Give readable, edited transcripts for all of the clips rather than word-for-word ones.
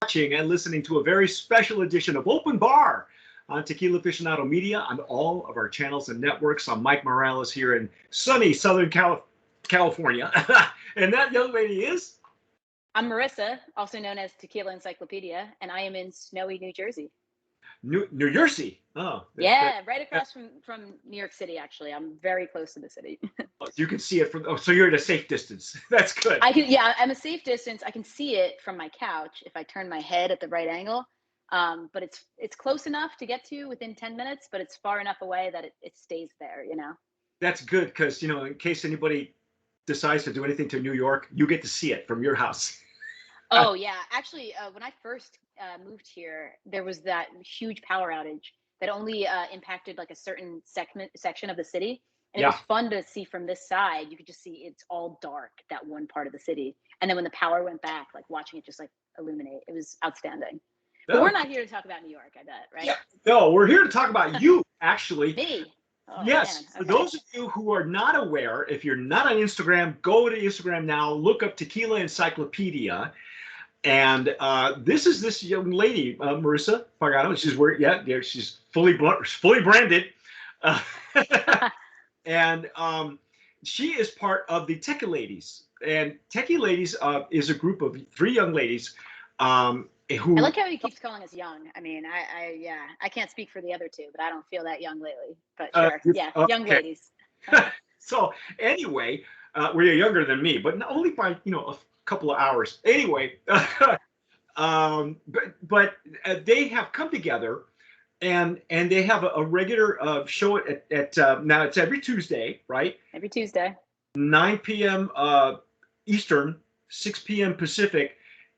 watching and listening to a very special edition of Open Bar on Tequila Aficionado Media on all of our channels and networks. I'm Mike Morales here in sunny Southern California. And that young lady is? I'm Marissa, also known as Tequila Encyclopedia, and I am in snowy New Jersey. New Jersey? Oh. Yeah, right across from New York City, actually. I'm very close to the city. You can see it from, so you're at a safe distance. That's good. I'm a safe distance. I can see it from my couch if I turn my head at the right angle. But it's close enough to get to within 10 minutes, but it's far enough away that it stays there, you know? That's good because, you know, in case anybody decides to do anything to New York, you get to see it from your house. Oh, yeah. Actually, when I first moved here, there was that huge power outage that only impacted like a certain section of the city. And it was fun to see from this side. You could just see it's all dark, that one part of the city. And then when the power went back, like watching it just like illuminate, it was outstanding. But we're not here to talk about New York, I bet, right? Yeah. No, we're here to talk about you, actually. Me? Oh, yes. Man. Okay. For those of you who are not aware, if you're not on Instagram, go to Instagram now, look up Tequila Encyclopedia. And this is this young lady, Marissa Pagano. She's wearing, she's fully branded. And she is part of the Techie Ladies. And Techie Ladies is a group of 3 young ladies who... I like how he keeps calling us young. I mean, I can't speak for the other 2, but I don't feel that young lately. But sure, young ladies. So anyway, well, you're younger than me, but only by, you know, a couple of hours. Anyway, but they have come together, and they have a regular show at now it's every Tuesday, right? Every Tuesday. 9 p.m. Eastern, 6 p.m. Pacific.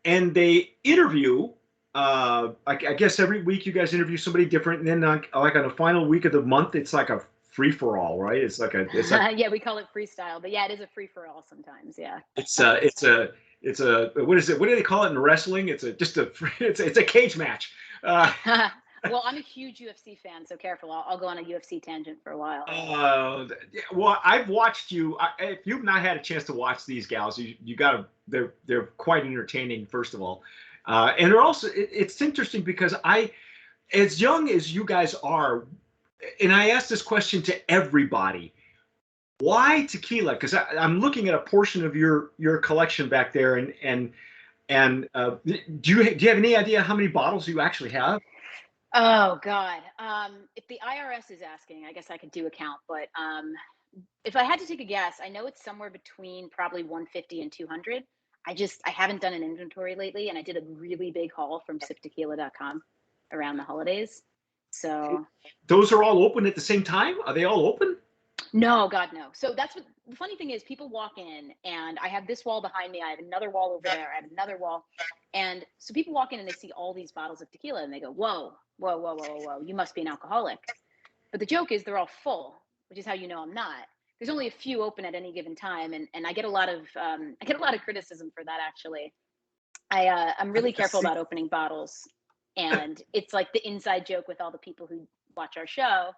And they interview, I guess every week you guys interview somebody different. And then like on the final week of the month, it's like a free-for-all, right? It's like yeah, we call it freestyle, but yeah, it is a free-for-all sometimes. Yeah. It's a what is it? What do they call it in wrestling? It's a cage match. Well, I'm a huge UFC fan, so careful. I'll go on a UFC tangent for a while. Well, I've watched you. If you've not had a chance to watch these gals, you got to. They're quite entertaining, first of all, and they're also. It's interesting because as young as you guys are, and I ask this question to everybody: why tequila? Because I'm looking at a portion of your collection back there, and do you have any idea how many bottles you actually have? Oh God. If the IRS is asking, I guess I could do a count, but if I had to take a guess, I know it's somewhere between probably 150 and 200. I haven't done an inventory lately, and I did a really big haul from siptequila.com around the holidays. So those are all open at the same time? Are they all open? No, God, no. So that's what the funny thing is. People walk in, and I have this wall behind me. I have another wall over there. I have another wall. And so people walk in and they see all these bottles of tequila and they go, whoa, whoa, whoa, whoa, whoa. You must be an alcoholic. But the joke is they're all full, which is how you know I'm not. There's only a few open at any given time. And I get a lot of criticism for that, actually. I'm really careful about opening bottles. And it's like the inside joke with all the people who watch our show.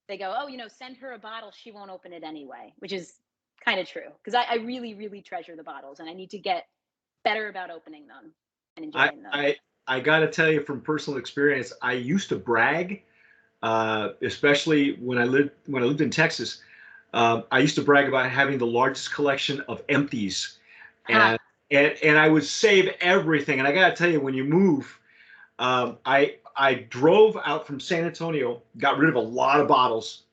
They go, oh, you know, send her a bottle. She won't open it anyway, which is kind of true. Because I really, really treasure the bottles, and I need to get better about opening them and enjoying them. I got to tell you from personal experience, I used to brag, especially when I lived in Texas. I used to brag about having the largest collection of empties, and I would save everything. And I got to tell you, when you move, I drove out from San Antonio, got rid of a lot of bottles,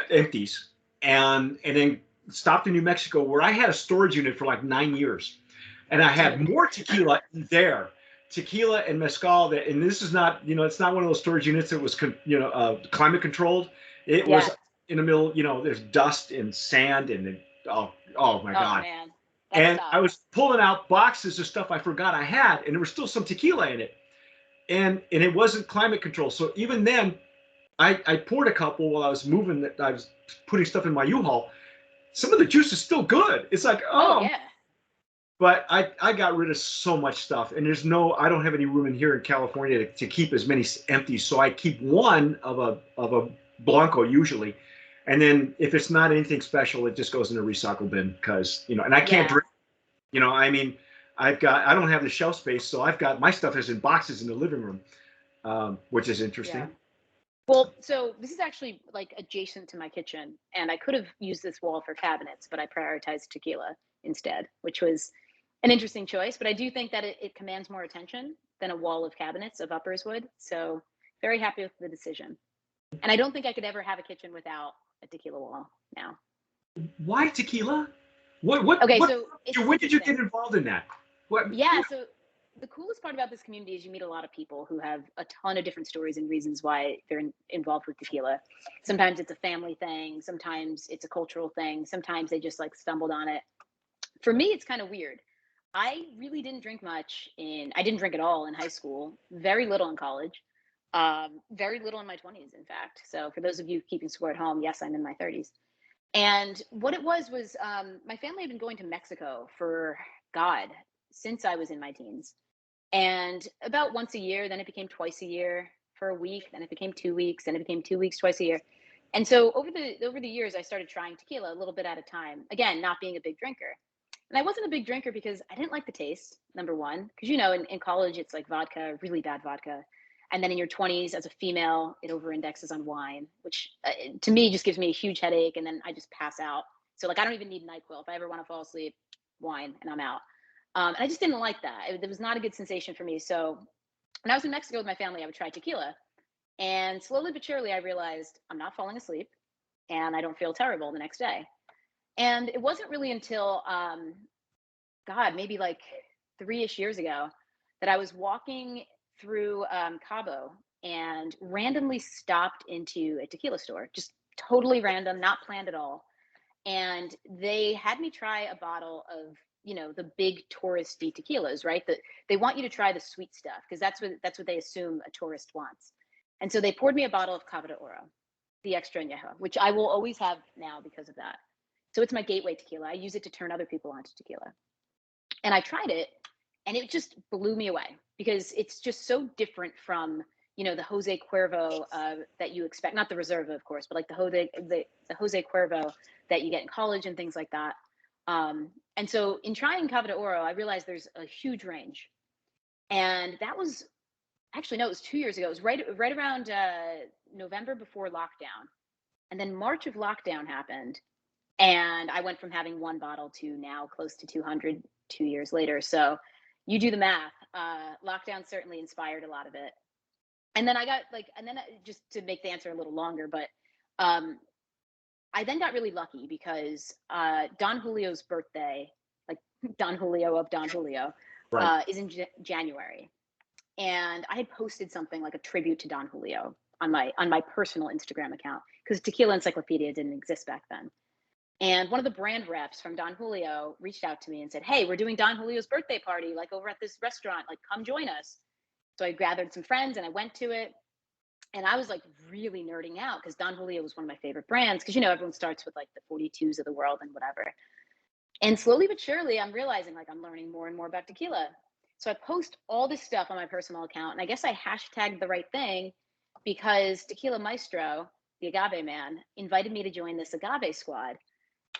empties, and then stopped in New Mexico, where I had a storage unit for like 9 years, and I had more tequila there, tequila and mezcal. And this is not, you know, it's not one of those storage units that was, climate controlled. It was in the middle. You know, there's dust and sand and oh my God. Man. And I was pulling out boxes of stuff I forgot I had, and there was still some tequila in it. And it wasn't climate control. So even then, I poured a couple while I was moving. I was putting stuff in my U-Haul. Some of the juice is still good. It's like, oh yeah. But I got rid of so much stuff, and I don't have any room in here in California to keep as many empties. So I keep one of a Blanco usually, and then if it's not anything special, it just goes in a recycle bin because, you know, and I can't drink. You know, I mean, I don't have the shelf space, so I've got my stuff is in boxes in the living room, which is Yeah. interesting. Well, so this is actually like adjacent to my kitchen, and I could have used this wall for cabinets, but I prioritized tequila instead, which was an interesting choice. But I do think that it commands more attention than a wall of cabinets of uppers would. So very happy with the decision. And I don't think I could ever have a kitchen without a tequila wall now. Why tequila? What Okay, what? so it's When did you interesting. get involved in that? What? Yeah, so the coolest part about this community is you meet a lot of people who have a ton of different stories and reasons why they're involved with tequila. Sometimes it's a family thing, sometimes it's a cultural thing, sometimes they just like stumbled on it. For me, it's kind of weird. I really didn't drink much I didn't drink at all in high school, very little in college, very little in my 20s, in fact. So for those of you keeping score at home, yes, I'm in my 30s. And what it was my family had been going to Mexico for God since I was in my teens, and about once a year. Then it became twice a year for a week. Then it became 2 weeks. Then it became 2 weeks twice a year. And so over the years, I started trying tequila a little bit at a time. Again, not being a big drinker. And I wasn't a big drinker because I didn't like the taste. Number one, because in college it's like vodka, really bad vodka. And then in your 20s, as a female, it over indexes on wine, which to me just gives me a huge headache. And then I just pass out. So, like, I don't even need NyQuil. If I ever want to fall asleep, wine, and I'm out. And I just didn't like that. It was not a good sensation for me. So, when I was in Mexico with my family, I would try tequila. And slowly but surely, I realized I'm not falling asleep and I don't feel terrible the next day. And it wasn't really until, God, maybe like 3-ish years ago that I was walking through Cabo and randomly stopped into a tequila store, just totally random, not planned at all. And they had me try a bottle of, the big touristy tequilas, right? That they want you to try the sweet stuff because that's what they assume a tourist wants. And so they poured me a bottle of Cava de Oro, the extra añejo, which I will always have now because of that. So it's my gateway tequila. I use it to turn other people onto tequila. And I tried it and it just blew me away because it's just so different from, the Jose Cuervo that you expect, not the Reserva, of course, but like the Jose Cuervo that you get in college and things like that. And so in trying Cava de Oro, I realized there's a huge range. And that was actually, no, it was 2 years ago. It was right around November before lockdown. And then March of lockdown happened. And I went from having one bottle to now close to 200 2 years later. So you do the math. Lockdown certainly inspired a lot of it. And then just to make the answer a little longer, but um, I then got really lucky because Don Julio's birthday, like Don Julio of Don Julio, Right. is in January. And I had posted something like a tribute to Don Julio on my personal Instagram account because Tequila Encyclopedia didn't exist back then. And one of the brand reps from Don Julio reached out to me and said, "Hey, we're doing Don Julio's birthday party, like over at this restaurant, like come join us." So I gathered some friends and I went to it. And I was like really nerding out because Don Julio was one of my favorite brands because, everyone starts with like the 42s of the world and whatever. And slowly but surely, I'm realizing like I'm learning more and more about tequila. So I post all this stuff on my personal account. And I guess I hashtagged the right thing because Tequila Maestro, the agave man, invited me to join this agave squad.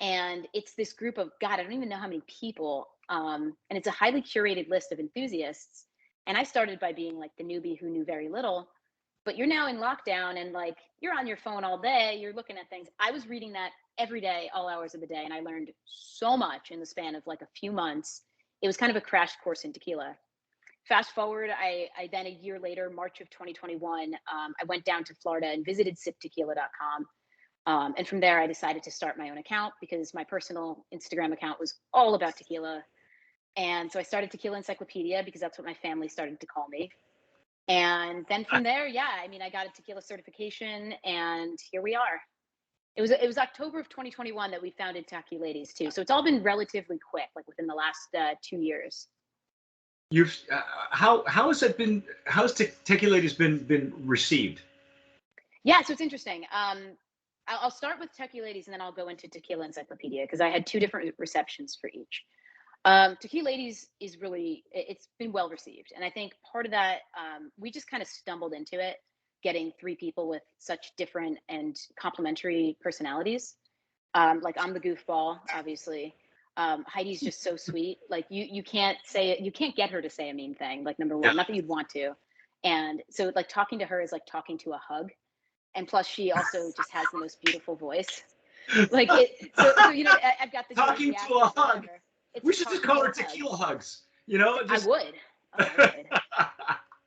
And it's this group of, God, I don't even know how many people. And it's a highly curated list of enthusiasts. And I started by being like the newbie who knew very little. But you're now in lockdown and like you're on your phone all day, you're looking at things. I was reading that every day, all hours of the day. And I learned so much in the span of like a few months. It was kind of a crash course in tequila. Fast forward, I then a year later, March of 2021, I went down to Florida and visited siptequila.com. And from there, I decided to start my own account because my personal Instagram account was all about tequila. And so I started Tequila Encyclopedia because that's what my family started to call me. And then from there, yeah, I mean, I got a tequila certification and here we are. It was October of 2021 that we founded Tequila Ladies too. So it's all been relatively quick, like within the last 2 years. You've how has it been? How's Tequila has been received? Yeah, so it's interesting. I'll start with Tequila Ladies and then I'll go into Tequila Encyclopedia because I had two different receptions for each. Tequila Ladies is really, it's been well received. And I think part of that, we just kind of stumbled into it, getting three people with such different and complementary personalities. Like I'm the goofball, obviously. Heidi's just so sweet. Like you can't say it, you can't get her to say a mean thing. Like number Yeah. one, not that you'd want to. And so like talking to her is like talking to a hug. And plus she also just has the most beautiful voice. Like it, so you know, I've got the Talking Jersey to accent a or hug. whatever. It's We just should just talking call to her a hug. Tequila Hugs. You know, I just. would. Oh, I would.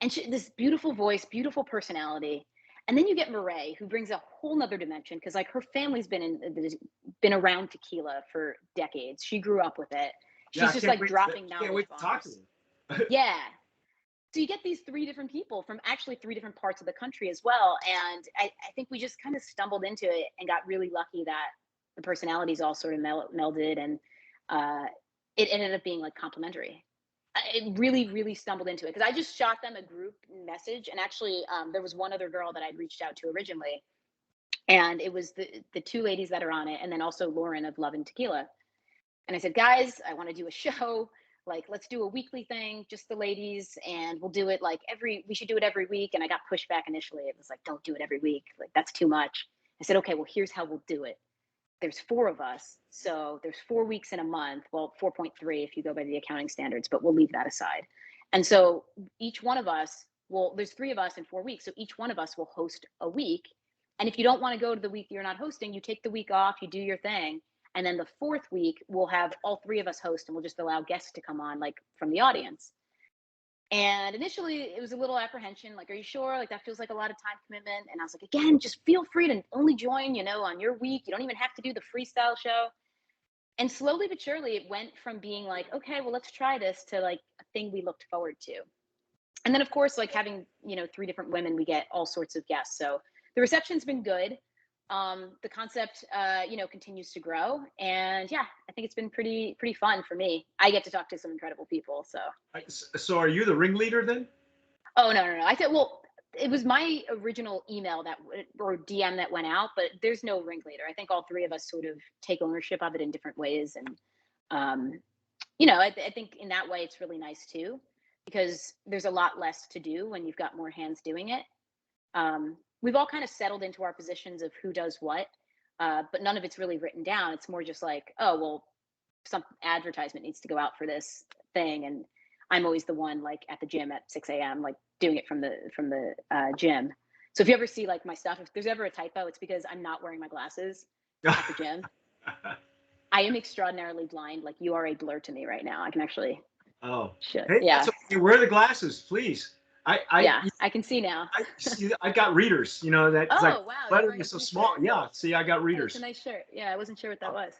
And this beautiful voice, beautiful personality. And then you get Marae, who brings a whole nother dimension because like her family's been around tequila for decades. She grew up with it. Yeah, She's just like dropping can't knowledge wait to talk to bombs. them. Yeah. So you get these three different people from actually three different parts of the country as well. And I think we just kind of stumbled into it and got really lucky that the personalities all sort of melded and it ended up being like complementary. It really, really stumbled into it because I just shot them a group message. And actually, there was one other girl that I'd reached out to originally. And it was the two ladies that are on it. And then also Lauren of Love and Tequila. And I said, guys, I want to do a show. Like, let's do a weekly thing, just the ladies, and we'll do it like we should do it every week. And I got pushback initially. It was like, don't do it every week. Like, that's too much. I said, okay, well, here's how we'll do it. There's 4 of us. So there's 4 weeks in a month. Well, 4.3 if you go by the accounting standards, but we'll leave that aside. And so each one of us there's 3 of us in 4 weeks. So each one of us will host a week. And if you don't want to go to the week you're not hosting, you take the week off, you do your thing. And then the 4th week, we'll have all 3 of us host and we'll just allow guests to come on, like from the audience. And initially it was a little apprehension, like, are you sure? Like, that feels like a lot of time commitment. And I was like, again, just feel free to only join, you know, on your week. You don't even have to do the freestyle show. And slowly but surely it went from being like, okay, well, let's try this to like a thing we looked forward to. And then of course, like having, you know, 3 different women, we get all sorts of guests. So the reception's been good. The concept, you know, continues to grow, and yeah, I think it's been pretty fun for me. I get to talk to some incredible people. So, So are you the ringleader then? oh no. I said, well, it was my original email or DM that went out, but there's no ringleader. I think all 3 of us sort of take ownership of it in different ways, and you know, I think in that way it's really nice too, because there's a lot less to do when you've got more hands doing it. We've all kind of settled into our positions of who does what, but none of it's really written down. It's more just like, oh, well, some advertisement needs to go out for this thing. And I'm always the one like at the gym at 6 a.m., like doing it from the gym. So if you ever see like my stuff, if there's ever a typo, it's because I'm not wearing my glasses at the gym. I am extraordinarily blind. Like, you are a blur to me right now. I can actually. Oh, Hey, yeah. That's okay. Wear the glasses, please. I can see now. I got readers. You know that. Oh, like, wow, lettering is so small. shirt. Yeah. See, I got readers. It's a nice shirt. Yeah, I wasn't sure what that was.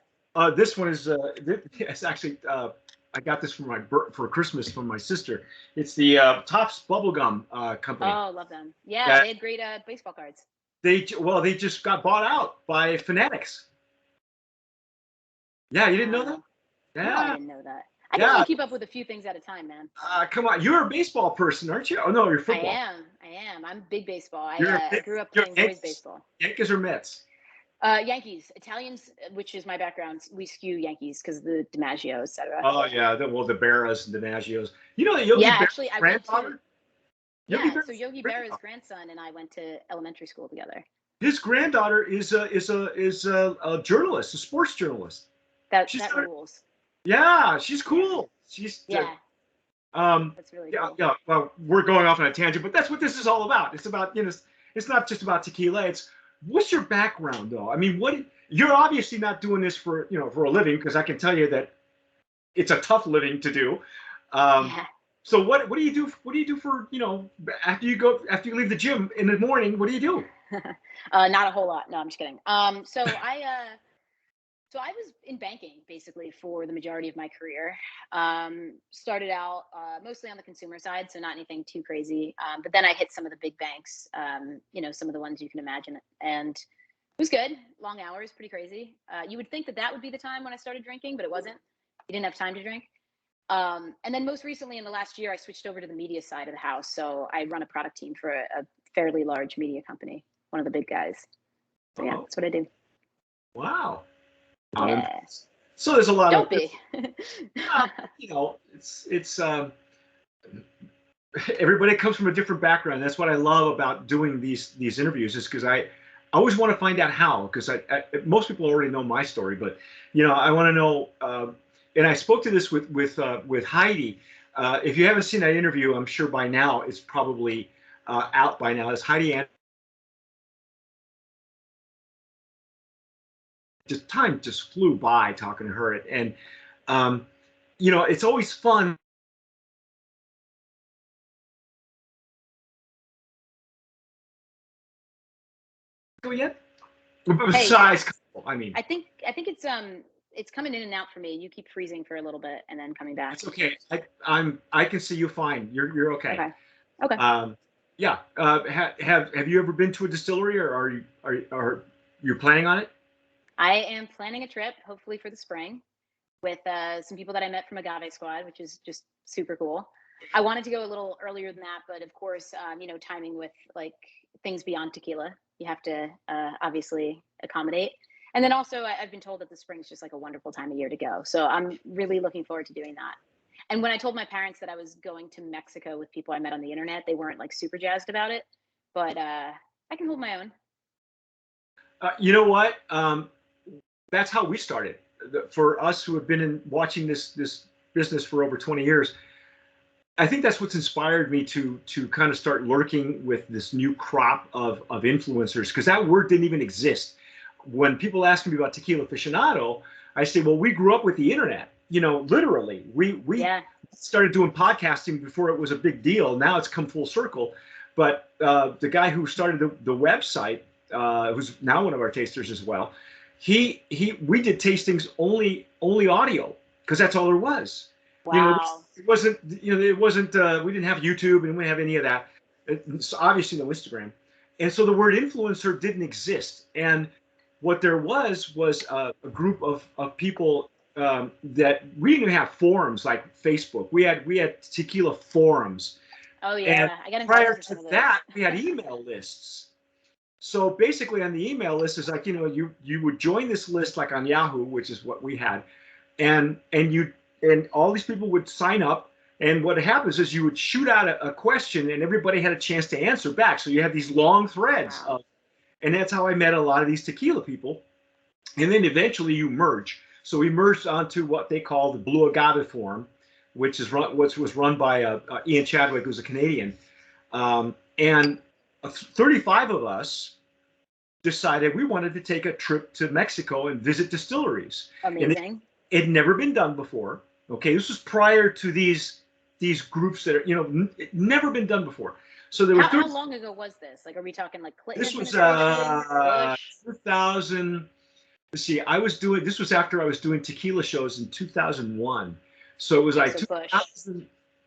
This one is. It's actually. I got this for Christmas from my sister. It's the Topps Bubblegum company. Oh, love them. Yeah, they had great baseball cards. They just got bought out by Fanatics. Yeah, you didn't know that? Yeah. No, I didn't know that. I can only keep up with a few things at a time, man. Come on, you're a baseball person, aren't you? Oh no, you're football. I am. I'm big baseball. I grew up playing boys baseball. Yankees or Mets? Yankees. Italians, which is my background, we skew Yankees because of the DiMaggio, et cetera. Oh yeah, the Berras and DiMaggios. You know that Yogi Berra's granddaughter? So Yogi Berra's grandson and I went to elementary school together. His granddaughter is a journalist, a sports journalist. That rules. Yeah, she's cool. She's that's really cool. Yeah. Well, we're going off on a tangent, but that's what this is all about. It's about, you know, it's not just about tequila. It's what's your background though? I mean, you're obviously not doing this for a living, because I can tell you that it's a tough living to do. So what do you do? What do you do for, after you leave the gym in the morning? What do you do? Not a whole lot. No, I'm just kidding. So I was in banking basically for the majority of my career. Started out mostly on the consumer side, so not anything too crazy. But then I hit some of the big banks, some of the ones you can imagine, and it was good. Long hours, pretty crazy. You would think that would be the time when I started drinking, but it wasn't. You didn't have time to drink. And then most recently in the last year, I switched over to the media side of the house. So I run a product team for a fairly large media company, one of the big guys. So yeah, that's what I do. Wow. Yeah. So there's a lot Don't be. It's everybody comes from a different background. That's what I love about doing these interviews, is because I always want to find out how, because most people already know my story, but I want to know and I spoke to this with Heidi. If you haven't seen that interview, I'm sure by now it's probably out by now. It's Heidi. Just time just flew by talking to her, and you know, it's always fun. Go yet? Besides, hey, I mean, I think it's coming in and out for me. You keep freezing for a little bit and then coming back. It's okay. I can see you fine. You're okay. Okay. Okay. Yeah. Have you ever been to a distillery, or are you planning on it? I am planning a trip, hopefully for the spring, with some people that I met from Agave Squad, which is just super cool. I wanted to go a little earlier than that, but of course, you know, timing with like things beyond tequila, you have to obviously accommodate. And then also, I've been told that the spring is just like a wonderful time of year to go. So I'm really looking forward to doing that. And when I told my parents that I was going to Mexico with people I met on the internet, they weren't like super jazzed about it, but I can hold my own. You know what? That's how we started. For us who have been in watching this business for over 20 years, I think that's what's inspired me to kind of start lurking with this new crop of influencers, because that word didn't even exist. When people ask me about Tequila Aficionado, I say, well, we grew up with the internet. You know, literally, we started doing podcasting before it was a big deal. Now it's come full circle. But the guy who started the website, who's now one of our tasters as well, we did tastings only audio, because that's all there was. Wow. You know, it wasn't we didn't have YouTube, and we didn't have any of that. It's obviously no Instagram. And so the word influencer didn't exist. And what there was a group of people that we didn't even have forums like Facebook. We had tequila forums. Oh yeah, and I got prior to that, we had email lists. So basically, on the email list is like, you know, you would join this list like on Yahoo, which is what we had, and all these people would sign up. And what happens is you would shoot out a question, and everybody had a chance to answer back. So you had these long threads wow. And that's how I met a lot of these tequila people. And then eventually you merge. So we merged onto what they call the Blue Agave Forum, which was run by Ian Chadwick, who's a Canadian. And 35 of us decided we wanted to take a trip to Mexico and visit distilleries. Amazing. And it had never been done before. Okay, this was prior to these groups that are, you know, never been done before. So there how long ago was this? Like, are we talking like Clinton? This was 2000. Let's see. This was after I was doing tequila shows in 2001. So it was like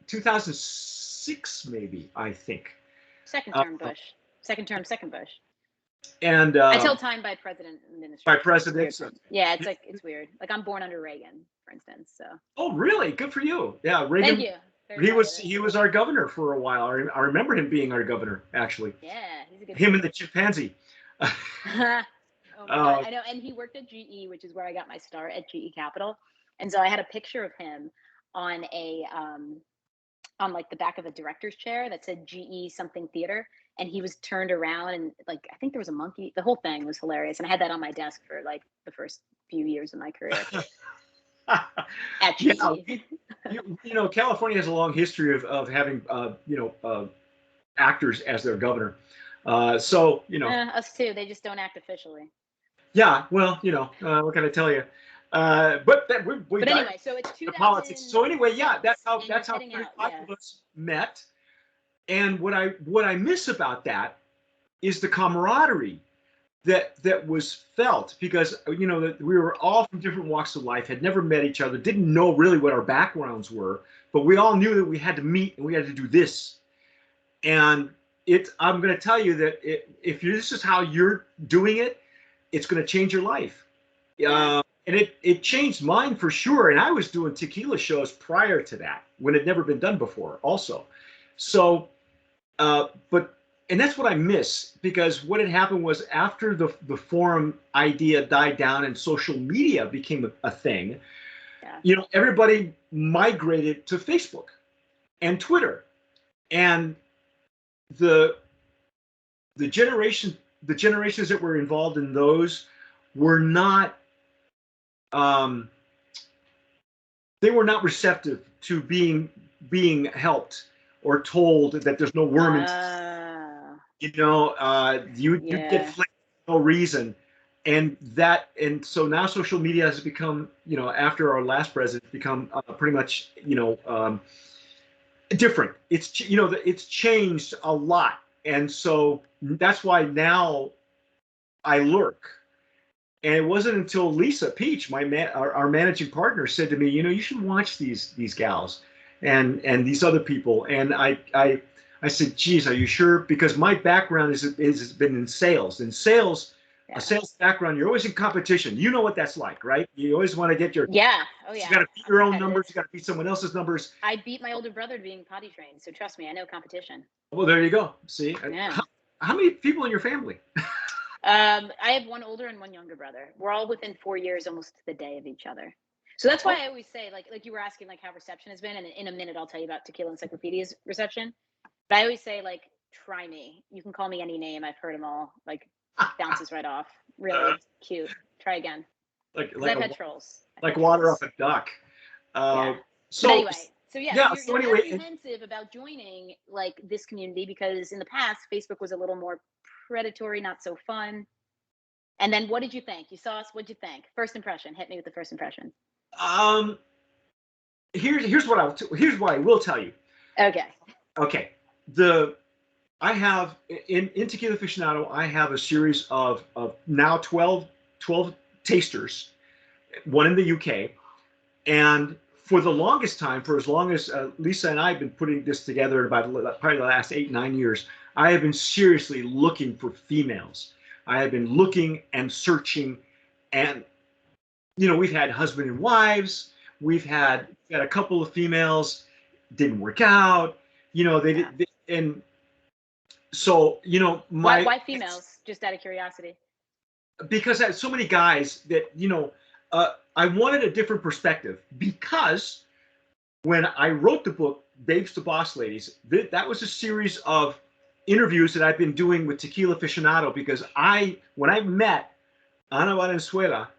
2006, maybe, I think. Second term Bush. Second Bush. And I tell time by president administration. By presidents. Yeah, it's weird. Like, I'm born under Reagan, for instance. So. Oh, really? Good for you. Yeah, Reagan. Thank you. He was our governor for a while. I remember him being our governor, actually. Yeah, he's a good. Him and the chimpanzee. Oh my God. I know, and he worked at GE, which is where I got my start, at GE Capital. And so I had a picture of him on on like the back of a director's chair that said GE something theater, and he was turned around, and like I think there was a monkey. The whole thing was hilarious, and I had that on my desk for like the first few years of my career. At GE. Yeah, you know, California has a long history of having actors as their governor. So, you know, us too. They just don't act officially. Yeah, well, you know, what can I tell you? But anyway, so it's 2000. Politics. So anyway, yeah, that's how 35 of us met. And what I miss about that is the camaraderie that was felt, because, you know, that we were all from different walks of life, had never met each other, didn't know really what our backgrounds were, but we all knew that we had to meet and we had to do this. And I'm going to tell you that if this is how you're doing it, it's going to change your life. And it changed mine for sure. And I was doing tequila shows prior to that, when it had never been done before also. So, and that's what I miss, because what had happened was, after the forum idea died down and social media became a thing, you know, everybody migrated to Facebook and Twitter. And the generations that were involved in those were not they were not receptive to being helped or told that there's no worm in, you know, you get Yeah. flamed for no reason. And so now social media has become, you know, after our last president, become pretty much, you know, different. It's, you know, it's changed a lot. And so that's why now I lurk. And it wasn't until Lisa Peach, our managing partner, said to me, you know, you should watch these gals and these other people. And I said, geez, are you sure? Because my background has been in sales. In sales, Yeah. a sales background, you're always in competition. You know what that's like, right? You always want to get your, Yeah. Oh yeah. you got to beat your own numbers. You got to beat someone else's numbers. I beat my older brother being potty trained, so trust me, I know competition. Well, there you go. See, Yeah. how many people in your family? I have one older and one younger brother. We're all within 4 years, almost to the day of each other. So that's why I always say, like you were asking, like how reception has been, and in a minute I'll tell you about Tequila Encyclopedia's reception. But I always say, like, try me. You can call me any name. I've heard them all. Like, bounces right off. Really cute. Try again. like I've had trolls. like water off a duck. Yeah. So but anyway, so yeah, yeah. you're apprehensive about joining like this community because in the past Facebook was a little more predatory, not so fun. And then what did you think? You saw us. What'd you think? First impression. Hit me with the first impression. Um, here's what I will tell you. Okay. Okay. I have in Tequila Aficionado, I have a series of now 12 tasters, one in the UK, and for the longest time, for as long as Lisa and I have been putting this together, about probably the last 8-9 years, I have been seriously looking for females. I have been looking and searching, and you know, we've had husband and wives, we've had a couple of females, didn't work out, you know, and so you know why females? Just out of curiosity. because I had so many guys that, you know, I wanted a different perspective because when I wrote the book Babes to Boss Ladies, that was a series of interviews that I've been doing with Tequila Aficionado because when I met Ana Valenzuela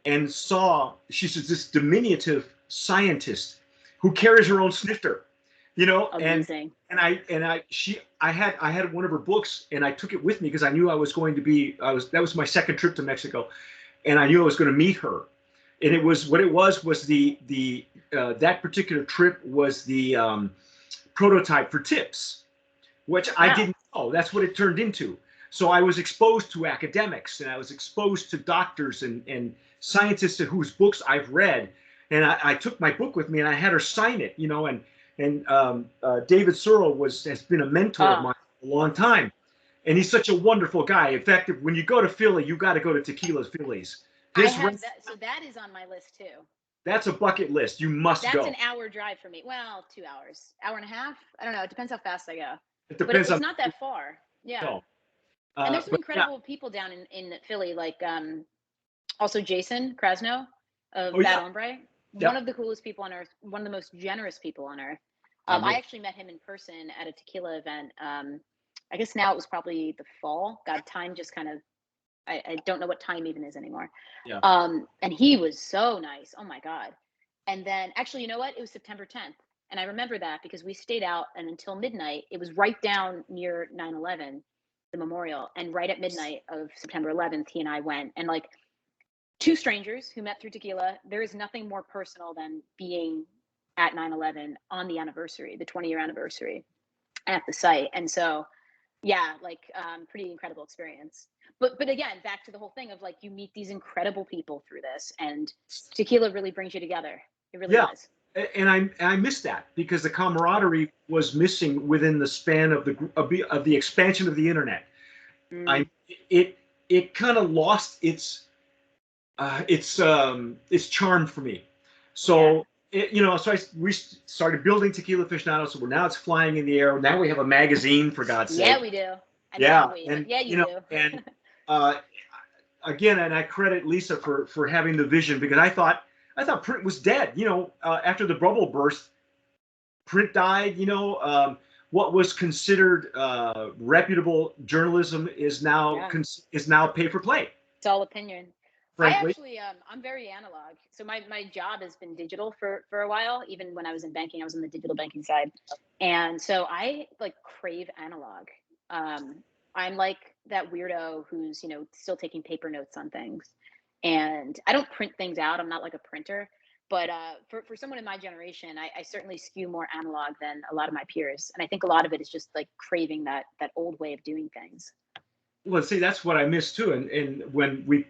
and saw she's this diminutive scientist who carries her own snifter, you know. Amazing. And I had one of her books and I took it with me because I knew I was going to be that was my second trip to Mexico, and I knew I was going to meet her. And it was what it was the that particular trip was the prototype for tips, which I didn't know. That's what it turned into. So I was exposed to academics and I was exposed to doctors and scientists whose books I've read. And I took my book with me and I had her sign it, you know, and David Searle has been a mentor of mine for a long time. And he's such a wonderful guy. In fact, when you go to Philly, you got to go to Tequila's Phillies. I have that, so that is on my list too. That's a bucket list. You must go. That's an hour drive for me. Well, 2 hours, hour and a half. I don't know. It depends how fast I go. It depends. But it's not that far. Yeah. No. And there's some incredible people down in Philly, like also Jason Krasnow of Bad Hombre. One of the coolest people on earth. One of the most generous people on earth. I actually met him in person at a tequila event. I guess now it was probably the fall. God, time just kind of. I don't know what time even is anymore. Yeah. And he was so nice. Oh my God. And then actually, you know what? It was September 10th. And I remember that because we stayed out and until midnight, it was right down near 9/11, the memorial. And right at midnight of September 11th, he and I went. And like two strangers who met through tequila, there is nothing more personal than being at 9/11 on the anniversary, the 20-year anniversary at the site. And so, yeah, like pretty incredible experience. But again, back to the whole thing of like you meet these incredible people through this, and tequila really brings you together. It really does. And I missed that because the camaraderie was missing within the span of the expansion of the internet. It kind of lost its charm for me. So we started building Tequila Aficionado. So it's flying in the air. Now we have a magazine, for God's sake. Yeah, we do. You do. And again, and I credit Lisa for having the vision because I thought print was dead. You know, after the bubble burst, print died. You know, what was considered reputable journalism is now pay for play. It's all opinion. I frankly. actually, I'm very analog. So my job has been digital for a while. Even when I was in banking, I was on the digital banking side, and so I like crave analog. I'm like that weirdo who's still taking paper notes on things, and I don't print things out. I'm not like a printer, but for someone in my generation, I certainly skew more analog than a lot of my peers, and I think a lot of it is just like craving that old way of doing things. Well, see, that's what I miss too. And when we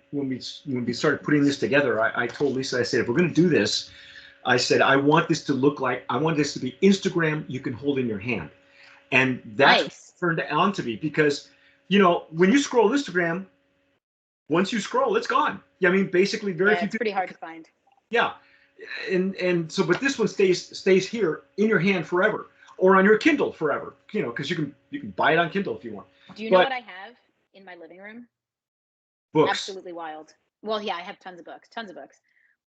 started putting this together, I told Lisa, I said, if we're going to do this, I said, I want this to look like, I want this to be Instagram you can hold in your hand. And that's what Nice. it turned on to me because, when you scroll Instagram, once you scroll, it's gone. Yeah, I mean, basically, very Yeah, few it's pretty people. hard to find. Yeah, and so, but this one stays here in your hand forever, or on your Kindle forever. Because you can buy it on Kindle if you want. Do you know But what I have in my living room? books. Absolutely wild. Well, yeah, I have tons of books.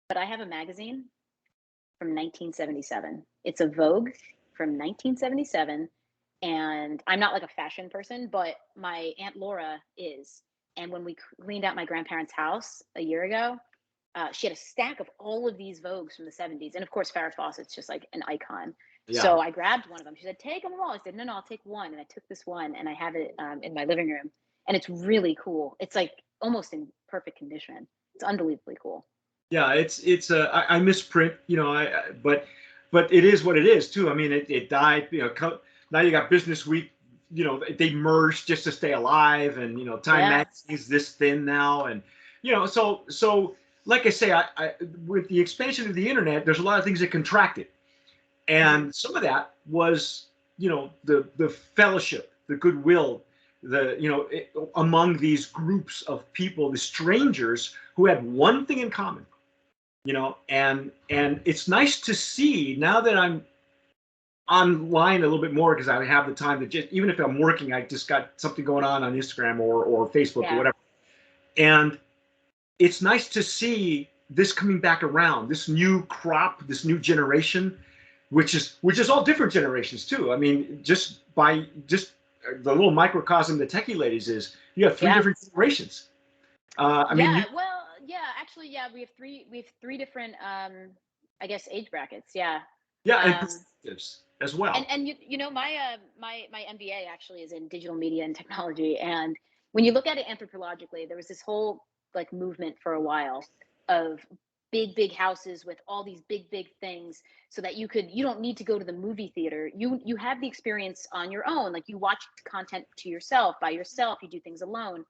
But I have a magazine from 1977. It's a Vogue from 1977. And I'm not like a fashion person, but my Aunt Laura is. And when we cleaned out my grandparents' house a year ago, she had a stack of all of these Vogues from the 70s. And of course, Farrah Fawcett's just like an icon. Yeah. So I grabbed one of them. She said, take them all. I said, no, I'll take one. And I took this one and I have it in my living room. And it's really cool. It's like almost in perfect condition. It's unbelievably cool. Yeah, I misprint, but it is what it is too. I mean, it died. Now you got Business Week. They merged just to stay alive, and Time Yeah. Magazine's this thin now, and so like I say, I with the expansion of the internet, there's a lot of things that contracted, Hmm. and some of that was the fellowship, the goodwill, among these groups of people, the strangers who had one thing in common, and it's nice to see now that I'm online a little bit more because I have the time to just, even if I'm working, I just got something going on Instagram or Facebook or Yeah. whatever. And it's nice to see this coming back around, this new crop, this new generation, which is all different generations too. I mean, just the little microcosm the Techie Ladies is, you have three Yeah. different generations. I mean, Yeah. Well, yeah, actually, yeah, we have three different I guess age brackets. Yeah. yeah, and Um perspectives as well. and my MBA actually is in digital media and technology. And when you look at it anthropologically, there was this whole like movement for a while of big houses with all these big things, so that you don't need to go to the movie theater. You have the experience on your own. Like you watch content to yourself, by yourself, you do things alone.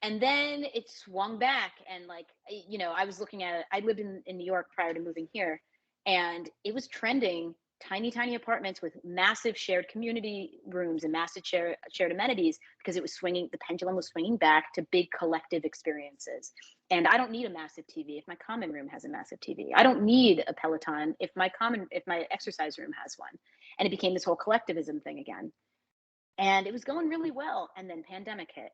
And then it swung back, and like I was looking at it. I lived in New York prior to moving here, and it was trending tiny apartments with massive shared community rooms and massive shared amenities, because the pendulum was swinging back to big collective experiences. And I don't need a massive TV if my common room has a massive TV. I don't need a Peloton if my exercise room has one. And it became this whole collectivism thing again, and it was going really well. And then pandemic hit,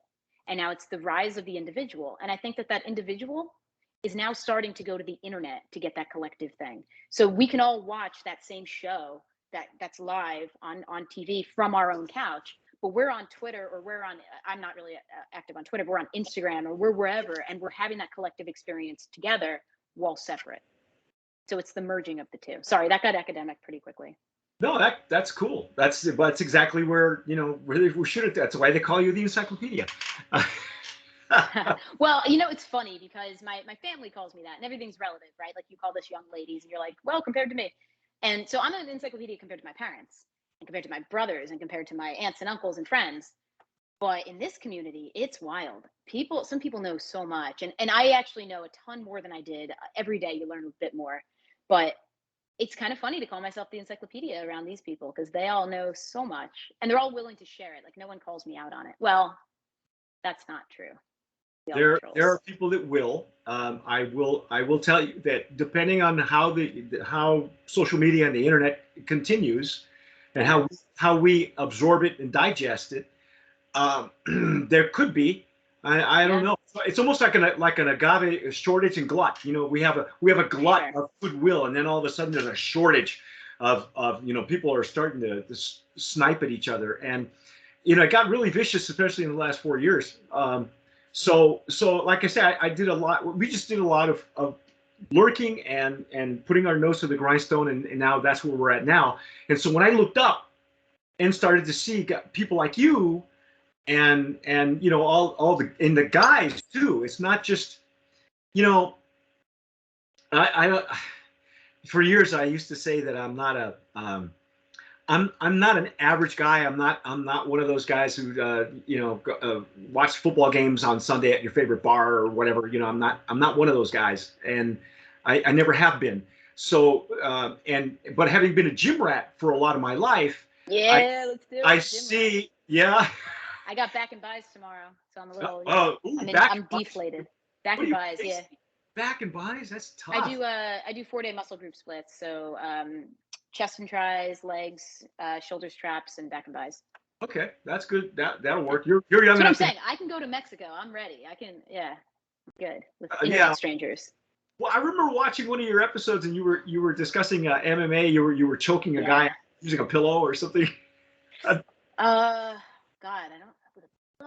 and now it's the rise of the individual. And I think that individual is now starting to go to the internet to get that collective thing. So we can all watch that same show that's live on TV from our own couch, but we're on Twitter, or I'm not really active on Twitter, but we're on Instagram, or we're wherever, and we're having that collective experience together while separate. So it's the merging of the two. Sorry, that got academic pretty quickly. No, that's cool. That's exactly where we should have. That's why they call you the encyclopedia. Well, it's funny because my family calls me that, and everything's relative, right? Like you call this young ladies, and you're like, well, compared to me. And so I'm an encyclopedia compared to my parents, and compared to my brothers, and compared to my aunts and uncles and friends. But in this community, it's wild. Some people know so much, and I actually know a ton more than I did. Every day you learn a bit more. But it's kind of funny to call myself the encyclopedia around these people, because they all know so much, and they're all willing to share it. Like no one calls me out on it. Well, that's not true. We all have There are trolls. people that will. I will tell you that depending on how social media and the internet continues, and Yeah. how we absorb it and digest it, um, there could be. I don't Yeah. know. It's almost like an agave shortage and glut. We have a For glut sure. of goodwill, and then all of a sudden there's a shortage of people are starting to snipe at each other, and it got really vicious, especially in the last 4 years. So like I said, I did a lot. We just did a lot of lurking and putting our nose to the grindstone, and now that's where we're at now. And so when I looked up and started to see people like you and you know all the guys too. It's not just, you know, I for years I used to say that I'm not a I'm not an average guy. I'm not one of those guys who you know watch football games on Sunday at your favorite bar or whatever. You know, I'm not one of those guys, and I never have been. So but having been a gym rat for a lot of my life, Yeah, let's do it. I Gym see. rat. Yeah. I got back and buys tomorrow, so I'm a little. Ooh, back I'm deflated. Back what and do you buys, yeah. back and buys? That's tough. I do 4-day muscle group splits, so chest and tries, legs, shoulders, traps, and back and buys. Okay, that's good. That'll work. You're young That's what I'm enough. saying. I can go to Mexico. I'm ready. I can. Yeah, good with Yeah. strangers. Well, I remember watching one of your episodes, and you were discussing MMA. You were choking a guy using a pillow or something. God, I don't.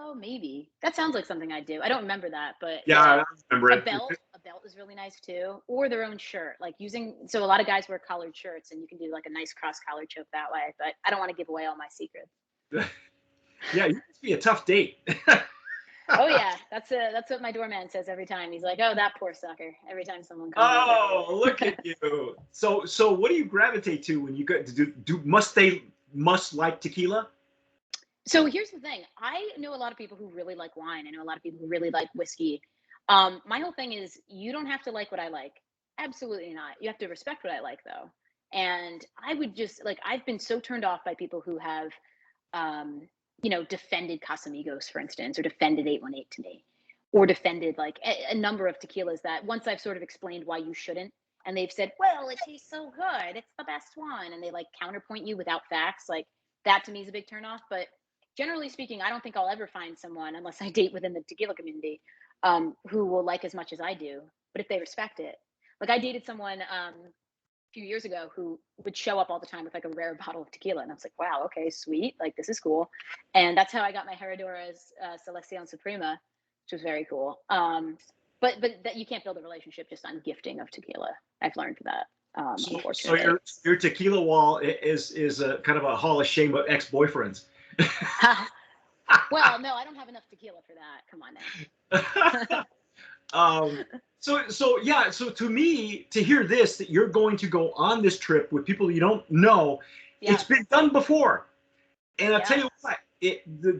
Oh, maybe that sounds like something I do. I don't remember that, but Yeah, I remember a it. belt is really nice too, or their own shirt. Like so a lot of guys wear collared shirts, and you can do like a nice cross collar choke that way. But I don't want to give away all my secrets. Yeah, you must be a tough date. Oh yeah, that's what my doorman says every time. He's like, "Oh, that poor sucker." Every time someone comes. Oh, look at you. So what do you gravitate to when you go to do must like tequila? So here's the thing. I know a lot of people who really like wine. I know a lot of people who really like whiskey. My whole thing is you don't have to like what I like. Absolutely not. You have to respect what I like though. And I would just like I've been so turned off by people who have defended Casamigos, for instance, or defended 818 to me, or defended like a number of tequilas that once I've sort of explained why you shouldn't, and they've said, well, it tastes so good. It's the best one. And they like counterpoint you without facts. Like that to me is a big turnoff. But generally speaking, I don't think I'll ever find someone, unless I date within the tequila community, who will like as much as I do. But if they respect it, like I dated someone a few years ago who would show up all the time with like a rare bottle of tequila, and I was like, wow, okay, sweet, like this is cool. And that's how I got my Herradura's Selección Suprema, which was very cool. But that you can't build a relationship just on gifting of tequila. I've learned that. So your tequila wall is a kind of a hall of shame of ex-boyfriends. Well, no, I don't have enough tequila for that. Come on now. So to me, to hear this, that you're going to go on this trip with people you don't know, it's been done before. And I'll tell you what,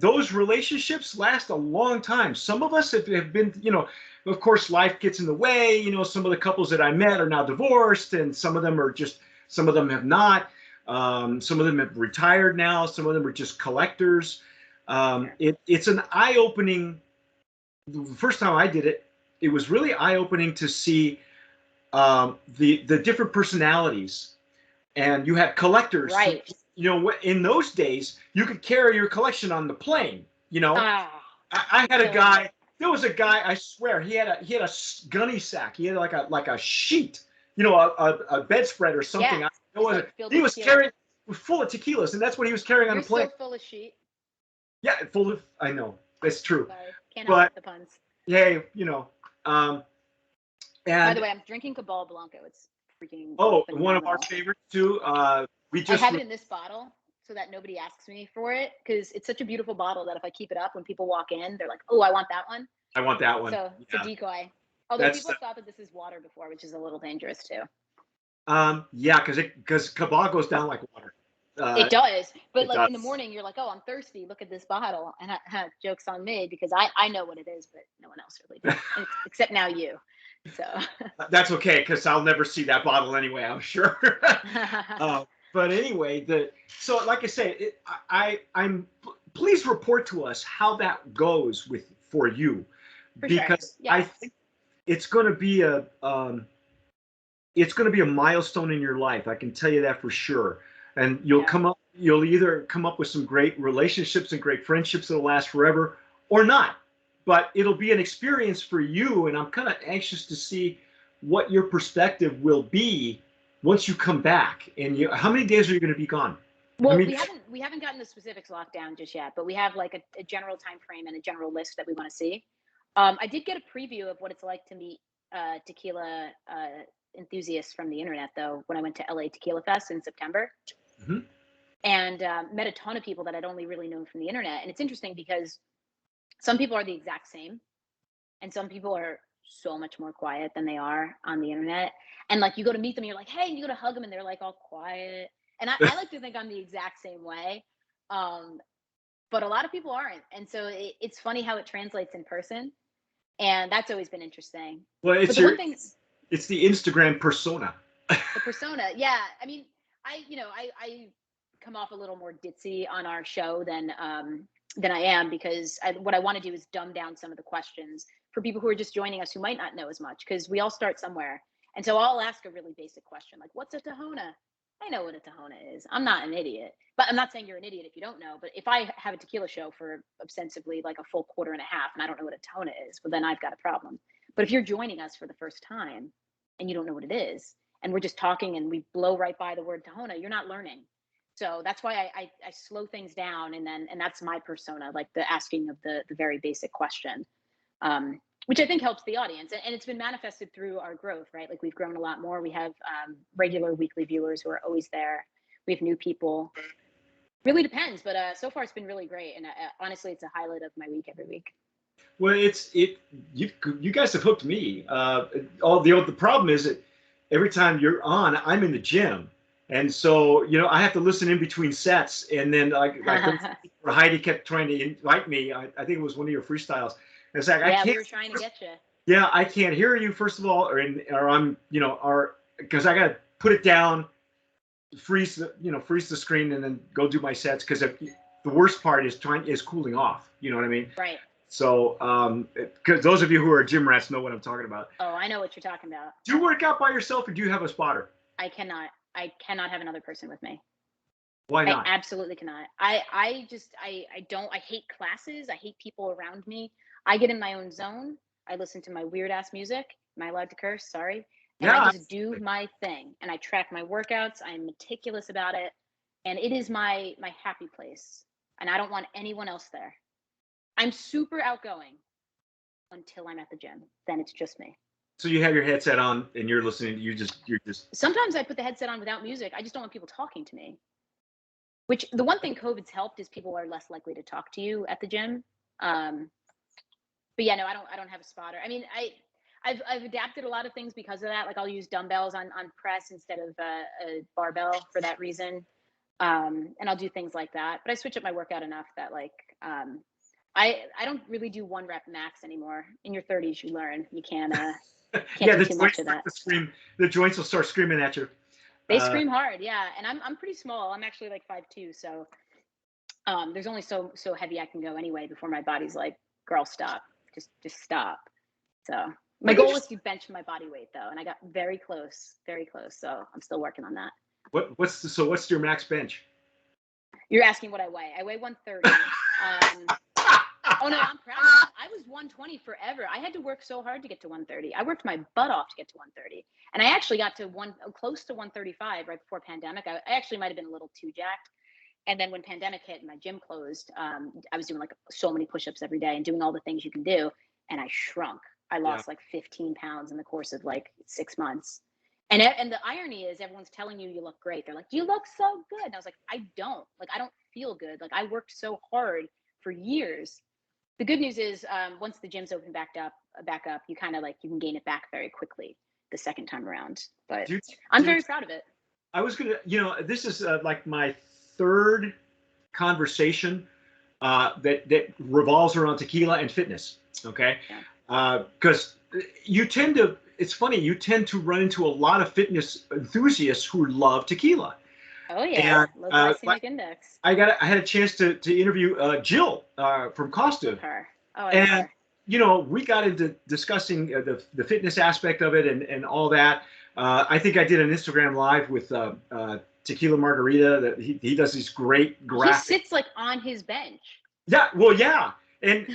those relationships last a long time. Some of us have been, of course, life gets in the way. Some of the couples that I met are now divorced, and some of them have not. Some of them have retired now. Some of them are just collectors. It's an eye-opening. The first time I did it, it was really eye-opening to see the different personalities. And you had collectors. Right. In those days, you could carry your collection on the plane. I had a guy. There was a guy. I swear, he had a gunny sack. He had like a sheet. A bedspread or something. Yeah. He was carrying full of tequilas, and that's what he was carrying on a plane. You're so full of sheet. Yeah, full of. I know that's true. Sorry. Can't help the puns. Hey, And by the way, I'm drinking Cabal Blanco. It's freaking phenomenal. One of our favorites too. I have it in this bottle so that nobody asks me for it, because it's such a beautiful bottle that if I keep it up, when people walk in, they're like, "Oh, I want that one." I want that one. So it's a decoy. Although people thought that this is water before, which is a little dangerous too. Yeah, because Cabal goes down like water. It does, but in the morning you're like, "Oh, I'm thirsty. Look at this bottle," and jokes on me because I know what it is, but no one else really does, except now you. So that's okay, because I'll never see that bottle anyway, I'm sure. But anyway, so like I say, I'm please report to us how that goes for you, because sure. I think it's going to be a milestone in your life. I can tell you that for sure. And you'll either come up with some great relationships and great friendships that'll last forever, or not. But it'll be an experience for you, and I'm kind of anxious to see what your perspective will be once you come back. And how many days are you going to be gone? Well, we haven't gotten the specifics locked down just yet, but we have like a general time frame and a general list that we want to see. I did get a preview of what it's like to meet tequila enthusiasts from the internet, though, when I went to LA Tequila Fest in September, Hmm. and met a ton of people that I'd only really known from the internet. And it's interesting because some people are the exact same, and some people are so much more quiet than they are on the internet. And like you go to meet them, you're like, hey, and you go to hug them, and they're like all quiet. And I like to think I'm the exact same way. Um, but a lot of people aren't. And so it's funny how it translates in person. And that's always been interesting. Well, But the one thing, it's the Instagram persona. the persona, yeah. I mean, I come off a little more ditzy on our show than I am, because what I want to do is dumb down some of the questions for people who are just joining us who might not know as much, because we all start somewhere. And so I'll ask a really basic question like, what's a Tahona? I know what a Tahona is. I'm not an idiot, but I'm not saying you're an idiot if you don't know. But if I have a tequila show for ostensibly like a full quarter and a half and I don't know what a Tahona is, well, then I've got a problem. But if you're joining us for the first time and you don't know what it is, and we're just talking and we blow right by the word Tahona, you're not learning. So that's why I slow things down, and that's my persona, like the asking of the very basic question, which I think helps the audience, and it's been manifested through our growth, right? Like we've grown a lot more. We have regular weekly viewers who are always there. We have new people. Really depends, but so far it's been really great, and honestly, it's a highlight of my week every week. Well, you guys have hooked me. All the problem is that every time you're on, I'm in the gym, and so I have to listen in between sets, and then like Heidi kept trying to invite me. I think it was one of your freestyles. And it's like I Yeah, can't. we were trying to get you. Yeah, I can't hear you first of all, or I'm because I got to put it down, freeze the screen, and then go do my sets, because the worst part is cooling off. You know what I mean? Right. So, because those of you who are gym rats know what I'm talking about. Oh, I know what you're talking about. Do you work out by yourself, or do you have a spotter? I cannot have another person with me. Why not? I absolutely cannot. I don't. I hate classes. I hate people around me. I get in my own zone. I listen to my weird ass music. Am I allowed to curse? Sorry. And Yeah. I just do my thing, and I track my workouts. I'm meticulous about it, and it is my happy place. And I don't want anyone else there. I'm super outgoing until I'm at the gym. Then it's just me. So you have your headset on and you're listening. You're just. Sometimes I put the headset on without music. I just don't want people talking to me. Which the one thing COVID's helped is people are less likely to talk to you at the gym. But yeah, no, I don't have a spotter. I mean, I've adapted a lot of things because of that. Like I'll use dumbbells on press instead of a barbell for that reason. And I'll do things like that. But I switch up my workout enough that like I don't really do 1 rep max anymore. In your 30s, you learn you can't do too much of that. The joints will start screaming at you. They scream hard, yeah. And I'm pretty small. I'm actually like 5'2", so there's only so heavy I can go anyway before my body's like, girl, stop, just stop. So my goal is to bench my body weight though, and I got very close. So I'm still working on that. What's your max bench? You're asking what I weigh. I weigh 130. Oh no, I'm proud of that. I was 120 forever. I had to work so hard to get to 130. I worked my butt off to get to 130. And I actually got to close to 135 right before pandemic. I actually might have been a little too jacked. And then when pandemic hit and my gym closed, I was doing like so many push-ups every day and doing all the things you can do. And I shrunk. I lost like 15 pounds in the course of like 6 months. And the irony is everyone's telling you look great. They're like, you look so good. And I was like, I don't feel good. Like I worked so hard for years. The good news is once the gyms open back up, you kind of like, you can gain it back very quickly the second time around. But I'm very proud of it. I was going to, this is like my third conversation that revolves around tequila and fitness. Okay. Because it's funny, you tend to run into a lot of fitness enthusiasts who love tequila. Oh yeah, low glycemic index. I had a chance to interview Jill from Costa. And we got into discussing the fitness aspect of it and all that. I think I did an Instagram live with Tequila Margarita. That he does these great graphics. He sits like on his bench. Yeah, well, yeah. And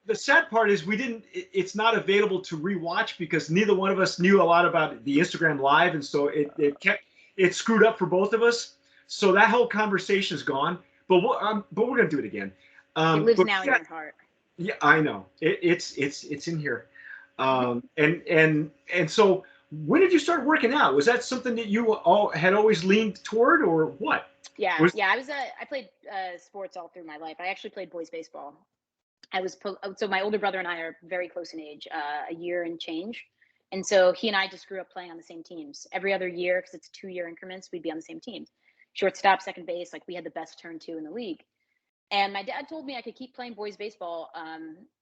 the sad part is it's not available to rewatch because neither one of us knew a lot about the Instagram live, and so it screwed up for both of us. So that whole conversation is gone. But we're gonna do it again. It lives now in your heart. Yeah, I know. It's in here. And so when did you start working out? Was that something that you all had always leaned toward, or what? Yeah, Was yeah. I played sports all through my life. I actually played boys baseball. So my older brother and I are very close in age, a year and change. And so he and I just grew up playing on the same teams. Every other year, because it's 2 year increments, we'd be on the same team. Shortstop, second base, like we had the best turn two in the league. And my dad told me I could keep playing boys baseball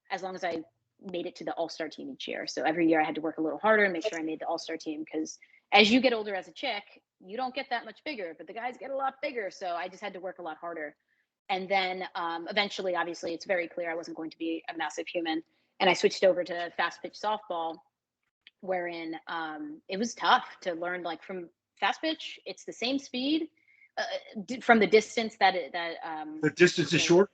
as long as I made it to the all-star team each year. So every year I had to work a little harder and make sure I made the all-star team, because as you get older as a chick, you don't get that much bigger, but the guys get a lot bigger. So I just had to work a lot harder. And then eventually, obviously, it's very clear I wasn't going to be a massive human. And I switched over to fast pitch softball, wherein it was tough to learn. Like from fast pitch, it's the same speed from the distance the distance is you know, short?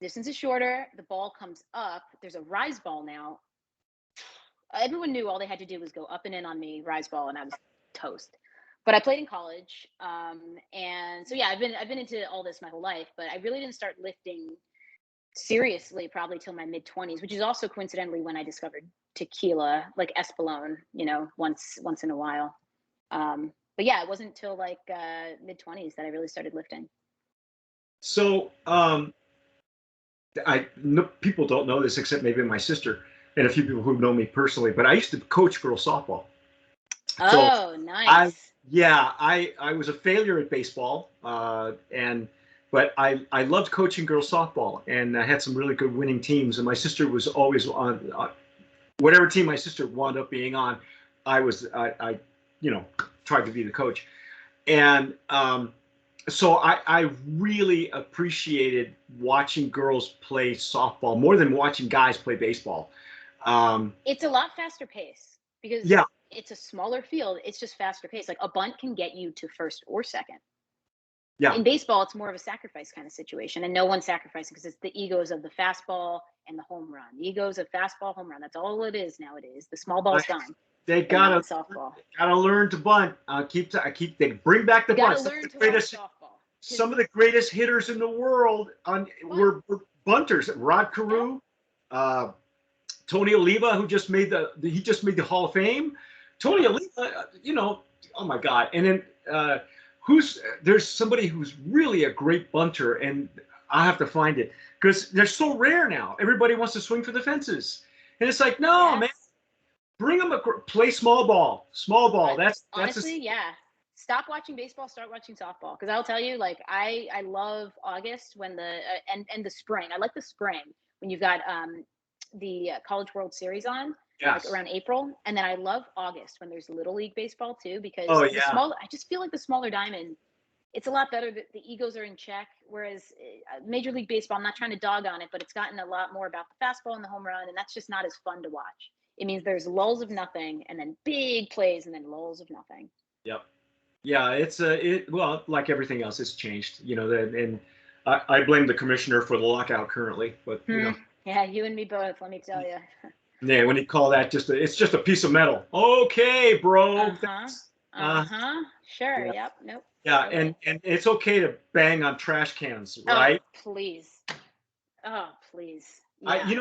distance is shorter. The ball comes up. There's a rise ball now. Everyone knew all they had to do was go up and in on me, rise ball, and I was toast. But I played in college, and so yeah, I've been into all this my whole life. But I really didn't start lifting seriously probably till my mid 20s, which is also coincidentally when I discovered tequila, like Espolón, once in a while. But yeah, it wasn't until like mid 20s that I really started lifting. So people don't know this except maybe my sister and a few people who know me personally, but I used to coach girls softball. Oh, So nice. I was a failure at baseball, but I loved coaching girls softball, and I had some really good winning teams. And my sister was always on whatever team my sister wound up being on. I tried to be the coach, and so I really appreciated watching girls play softball more than watching guys play baseball. It's a lot faster pace because Yeah, it's a smaller field. It's just faster pace. Like a bunt can get you to first or second. yeah. In baseball, it's more of a sacrifice kind of situation, and no one's sacrificing because it's the egos of the fastball and the home run. The egos of fastball, home run. That's all it is nowadays. The small ball's gone. They But not in gotta softball. learn to bunt. They bring back the You got bunt. to learn to watch softball. Some of the greatest hitters in the world were bunters. Rod Carew, Tony Oliva, who just made the Hall of Fame. Tony Oliva, oh my God. And then there's somebody who's really a great bunter, and I have to find it because they're so rare now. Everybody wants to swing for the fences, and it's like, no, man, bring them play small ball. Small ball. That's honestly, yeah. Stop watching baseball, start watching softball. Because I'll tell you, like I love August when and the spring. I like the spring when you've got the College World Series on, like around April, and then I love August when there's Little League baseball too, because I just feel like the smaller diamond, it's a lot better. The egos are in check, whereas Major League Baseball, I'm not trying to dog on it, but it's gotten a lot more about the fastball and the home run, and that's just not as fun to watch. It means there's lulls of nothing, and then big plays, and then lulls of nothing. Yep. Yeah, well, like everything else, it's changed, and I blame the commissioner for the lockout currently, but Yeah, you and me both, let me tell you. Yeah, when you call that it's just a piece of metal. Okay, bro. Sure. Yep. Nope. Yeah, and it's okay to bang on trash cans, right? Oh, please. Oh, please. Yeah.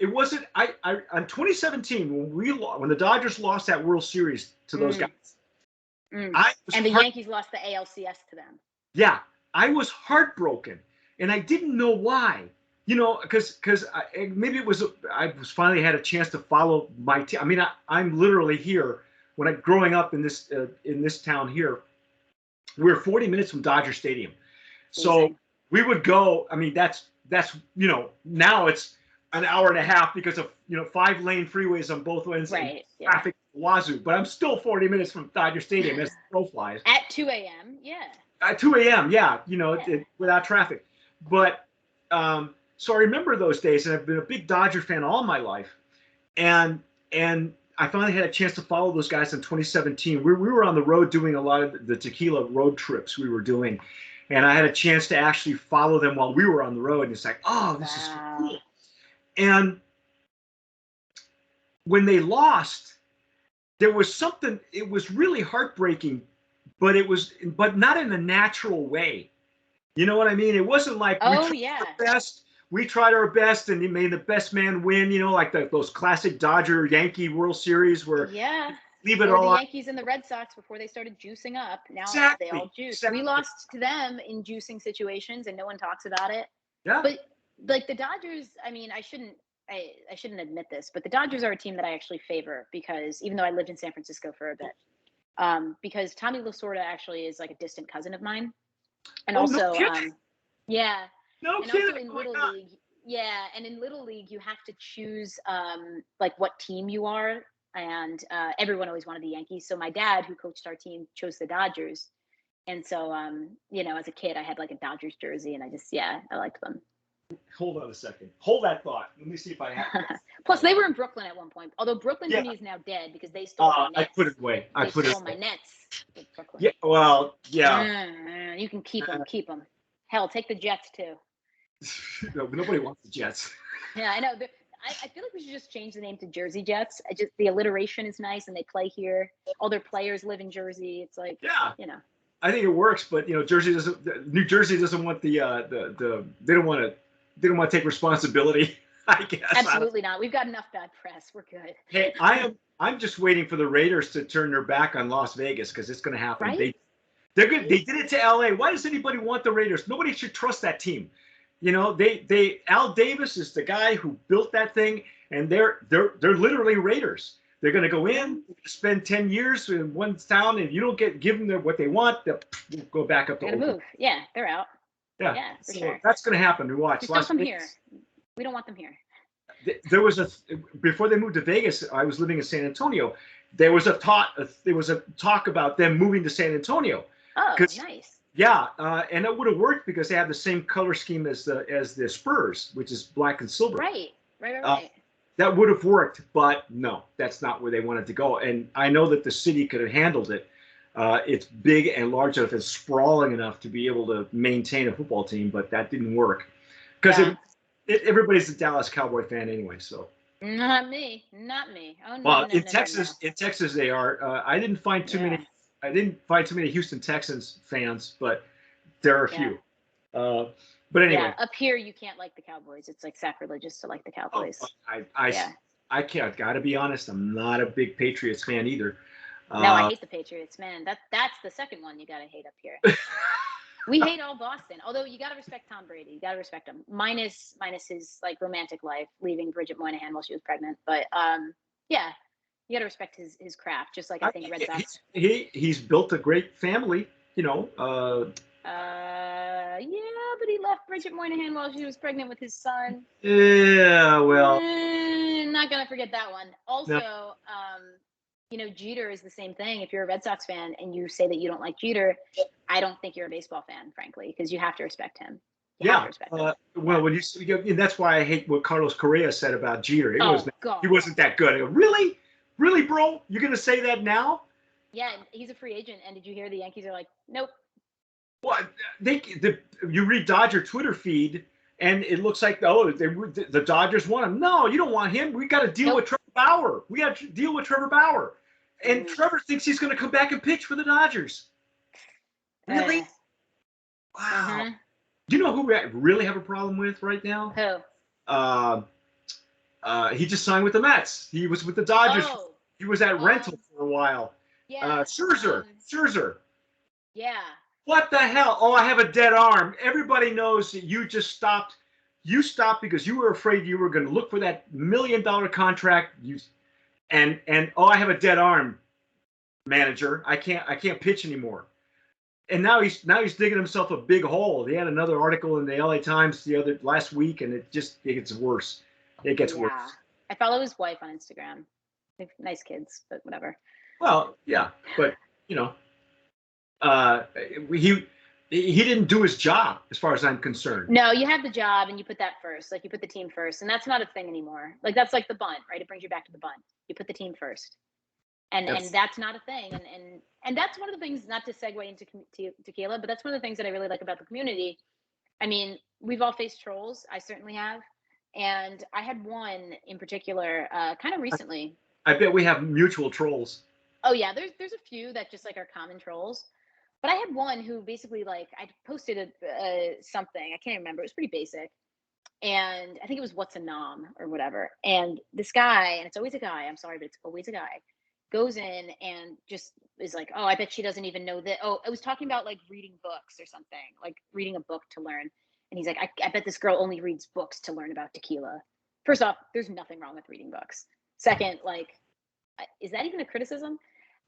It wasn't on 2017 when the Dodgers lost that World Series to those guys. And the Yankees lost the ALCS to them. Yeah, I was heartbroken, and I didn't know why. Because maybe I was finally had a chance to follow my team. I mean, I'm literally here growing up in this town here. We're 40 minutes from Dodger Stadium, so we would go. I mean, that's now it's an hour and a half because of 5-lane freeways on both ends, right? And traffic wazoo. But I'm still 40 minutes from Dodger Stadium as the crow flies. At 2 a.m. Yeah. At 2 a.m. Yeah, without traffic. But so I remember those days, and I've been a big Dodger fan all my life, and I finally had a chance to follow those guys in 2017. We were on the road doing a lot of the tequila road trips we were doing, and I had a chance to actually follow them while we were on the road. And it's like, oh, this is so cool. And when they lost, there was something. It was really heartbreaking, but but not in a natural way. You know what I mean? It wasn't like we tried our best. we tried our best and may the best man win, like those classic Dodger Yankee World Series where Yeah. leave it Or all the on. Yankees and the Red Sox before they started juicing up. Now they all juice. Exactly. We lost to them in juicing situations and no one talks about it. Yeah. But like the Dodgers, I mean, I shouldn't admit this, but the Dodgers are a team that I actually favor because even though I lived in San Francisco for a bit, because Tommy Lasorda actually is like a distant cousin of mine. And Oh, also, no kidding. yeah. No And kidding. also in Little League, yeah. And in Little League, you have to choose like what team you are. And everyone always wanted the Yankees. So my dad, who coached our team, chose the Dodgers. And so, as a kid, I had like a Dodgers jersey and I liked them. Hold on a second. Hold that thought. Let me see if I have this. Plus, they were in Brooklyn at one point. Although Brooklyn to me is now dead because they stole my nets. I put it away. They stole my nets. Yeah, well, yeah. You can keep them. Keep them. Hell, take the Jets too. No, nobody wants the Jets. Yeah, I know. I feel like we should just change the name to Jersey Jets. The alliteration is nice, and they play here. All their players live in Jersey. It's like, I think it works, but New Jersey doesn't want they don't want to take responsibility. I guess absolutely not. We've got enough bad press. We're good. Hey, I'm just waiting for the Raiders to turn their back on Las Vegas because it's going to happen. Right? They're good. They did it to LA. Why does anybody want the Raiders? Nobody should trust that team. Al Davis is the guy who built that thing, and they're literally Raiders. They're going to go in, spend 10 years in one town, and you don't give them what they want, they'll go back up to Oakland. Move. Yeah, they're out. Yeah, for sure. That's going to happen. We watch. Just don't come here. We don't want them here. There was before they moved to Vegas. I was living in San Antonio. There was a talk about them moving to San Antonio. Oh, nice. Yeah, and it would have worked because they have the same color scheme as the Spurs, which is black and silver. Right. That would have worked, but no, that's not where they wanted to go. And I know that the city could have handled it. It's big and large enough and sprawling enough to be able to maintain a football team, but that didn't work because everybody's a Dallas Cowboy fan anyway. So not me. Oh, no, well, in Texas they are. I didn't find too many. I didn't find too many Houston Texans fans, but there are a few. But anyway. Yeah, up here you can't like the Cowboys. It's like sacrilegious to like the Cowboys. I can't. Got to be honest. I'm not a big Patriots fan either. No, I hate the Patriots, man. That's the second one you gotta hate up here. We hate all Boston. Although you gotta respect Tom Brady. You gotta respect him. Minus his like romantic life, leaving Bridget Moynihan while she was pregnant. But yeah, you gotta respect his craft. Just like I think Red Sox. He's built a great family. Yeah, but he left Bridget Moynihan while she was pregnant with his son. Yeah, well. Not gonna forget that one. Also, no. Jeter is the same thing. If you're a Red Sox fan and you say that you don't like Jeter, I don't think you're a baseball fan, frankly, because you have to respect him. Well, when that's why I hate what Carlos Correa said about Jeter. He wasn't that good. I go, really, bro? You're gonna say that now? Yeah, he's a free agent. And did you hear the Yankees are like, nope. Well, you read Dodger Twitter feed, and it looks like the Dodgers want him. No, you don't want him. We got to deal with Trevor Bauer. And Trevor thinks he's going to come back and pitch for the Dodgers. Really? Wow. Do you know who we really have a problem with right now? Who? He just signed with the Mets. He was with the Dodgers. He was at rental for a while. Yeah. Scherzer. Yeah. What the hell? Oh, I have a dead arm. Everybody knows that you just stopped. You stopped because you were afraid you were going to look for that $1 million contract. I have a dead arm, manager. I can't pitch anymore. And now he's digging himself a big hole. He had another article in the LA Times last week, and it gets worse. It gets worse. I follow his wife on Instagram. They're nice kids, but whatever. Well, yeah, but he didn't do his job as far as I'm concerned. No, you have the job and you put that first. Like you put the team first, and that's not a thing anymore. Like that's like the bunt, right? It brings you back to the bunt. You put the team first, and that's not a thing. And that's one of the things. Not to segue into tequila, but that's one of the things that I really like about the community. I mean, we've all faced trolls. I certainly have, and I had one in particular, kind of recently. I bet we have mutual trolls. Oh yeah, there's a few that just like are common trolls. But I had one who basically I posted something. I can't remember. It was pretty basic. and I think it was What's a Nom or whatever. And this guy, and it's always a guy, I'm sorry, but it's always a guy, goes in and just is like, oh, I bet she doesn't even know that. Oh, I was talking about like reading books or something, like reading a book to learn. And he's like, I bet this girl only reads books to learn about tequila. First off, there's nothing wrong with reading books. Second, like, is that even a criticism?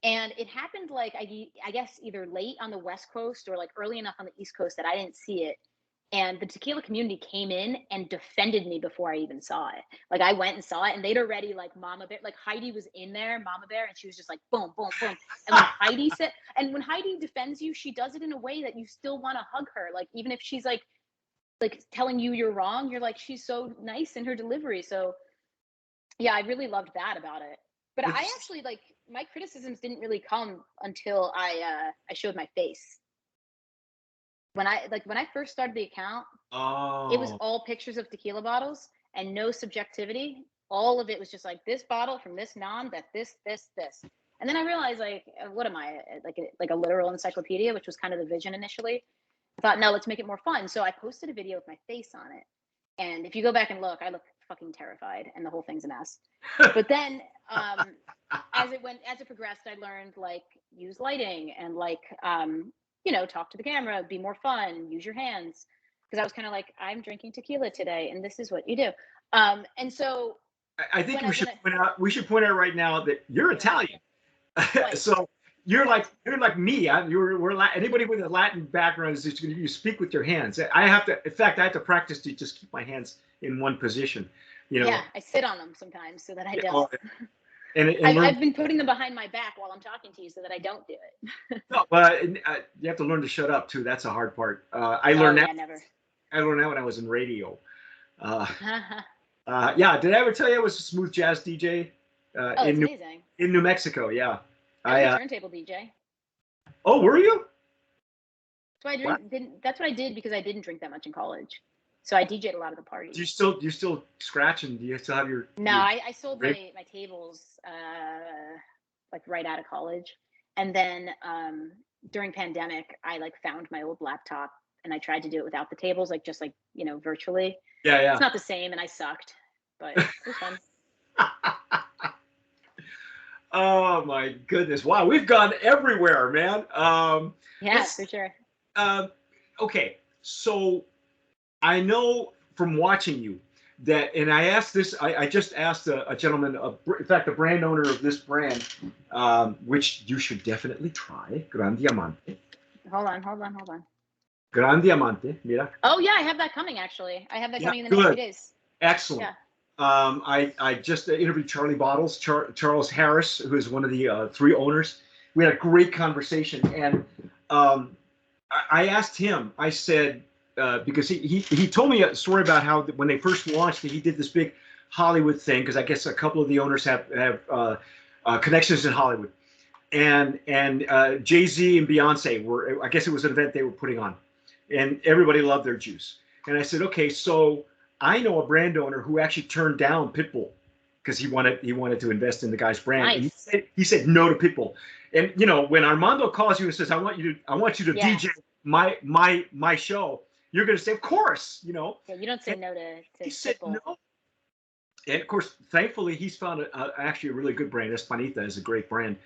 And it happened like, I guess either late on the West Coast or like early enough on the East Coast that I didn't see it. And the tequila community came in and defended me before I even saw it. Like I went and saw it, and they'd already like Mama Bear, like Heidi was in there, Mama Bear, and she was just like boom, boom, boom. And when Heidi defends you, she does it in a way that you still want to hug her. Like even if she's like telling you you're wrong, you're like, she's so nice in her delivery. So yeah, I really loved that about it. But I actually like my criticisms didn't really come until I showed my face. When I first started the account, it was all pictures of tequila bottles and no subjectivity. All of it was just like this bottle from this nom, that this. And then I realized, like, what am I, like a literal encyclopedia, which was kind of the vision initially. I thought, no, let's make it more fun. So I posted a video with my face on it. And if you go back and look, I look fucking terrified, and the whole thing's a mess. But then as it progressed, I learned like use lighting and like talk to the camera, be more fun, use your hands. Because I was kind of like, I'm drinking tequila today, and this is what you do. And so I think we should point out right now that you're Italian. So you're like me. Anybody with a Latin background is just going to you speak with your hands. I have to practice to just keep my hands in one position. Yeah, I sit on them sometimes so that I don't. Oh, I've been putting them behind my back while I'm talking to you so that I don't do it. No, but you have to learn to shut up too. That's a hard part. I learned that. Never. I learned that when I was in radio. Yeah, did I ever tell you I was a smooth jazz DJ in New Mexico? Yeah, I was a turntable DJ. Oh, were you? That's what I did because I didn't drink that much in college. So I DJ'd a lot of the parties. Do you still scratch, and do you still have your? No, I sold my tables like right out of college, and then during pandemic, I like found my old laptop and I tried to do it without the tables, like just virtually. Yeah. It's not the same, and I sucked, but it was fun. Oh my goodness! Wow, we've gone everywhere, man. Yeah, for sure. Okay, so. I know from watching you that, and I asked this, I just asked a gentleman, in fact, the brand owner of this brand, which you should definitely try, Gran Diamante. Hold on. Gran Diamante, mira. Oh, yeah, I have that coming, actually. I have that coming in the next few days. Excellent. Yeah. I just interviewed Charlie Bottles, Charles Harris, who is one of the three owners. We had a great conversation, and I asked him, I said, because he told me a story about how when they first launched it, he did this big Hollywood thing, because I guess a couple of the owners have connections in Hollywood, and Jay-Z and Beyonce were, I guess it was an event they were putting on, and everybody loved their juice. And I said, okay, so I know a brand owner who actually turned down Pitbull because he wanted to invest in the guy's brand. Nice. And he said no to Pitbull. And when Armando calls you and says, I want you to DJ my show, you're going to say, of course, Yeah, you don't say no to he said Pitbull. No. And of course, thankfully, he's found actually a really good brand. Espanita is a great brand.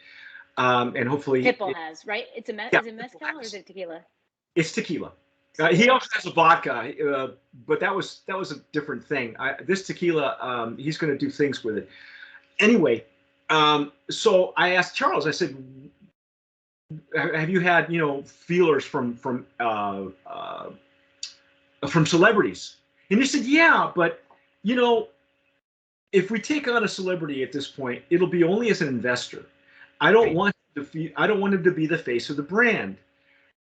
And hopefully Pitbull has, right? Is it mezcal or is it tequila? It's tequila. He also has a vodka, but that was a different thing. This tequila, he's going to do things with it. Anyway, so I asked Charles. I said, "Have you had feelers from celebrities?" And he said, "Yeah, but if we take on a celebrity at this point, it'll be only as an investor. I don't want him to be the face of the brand."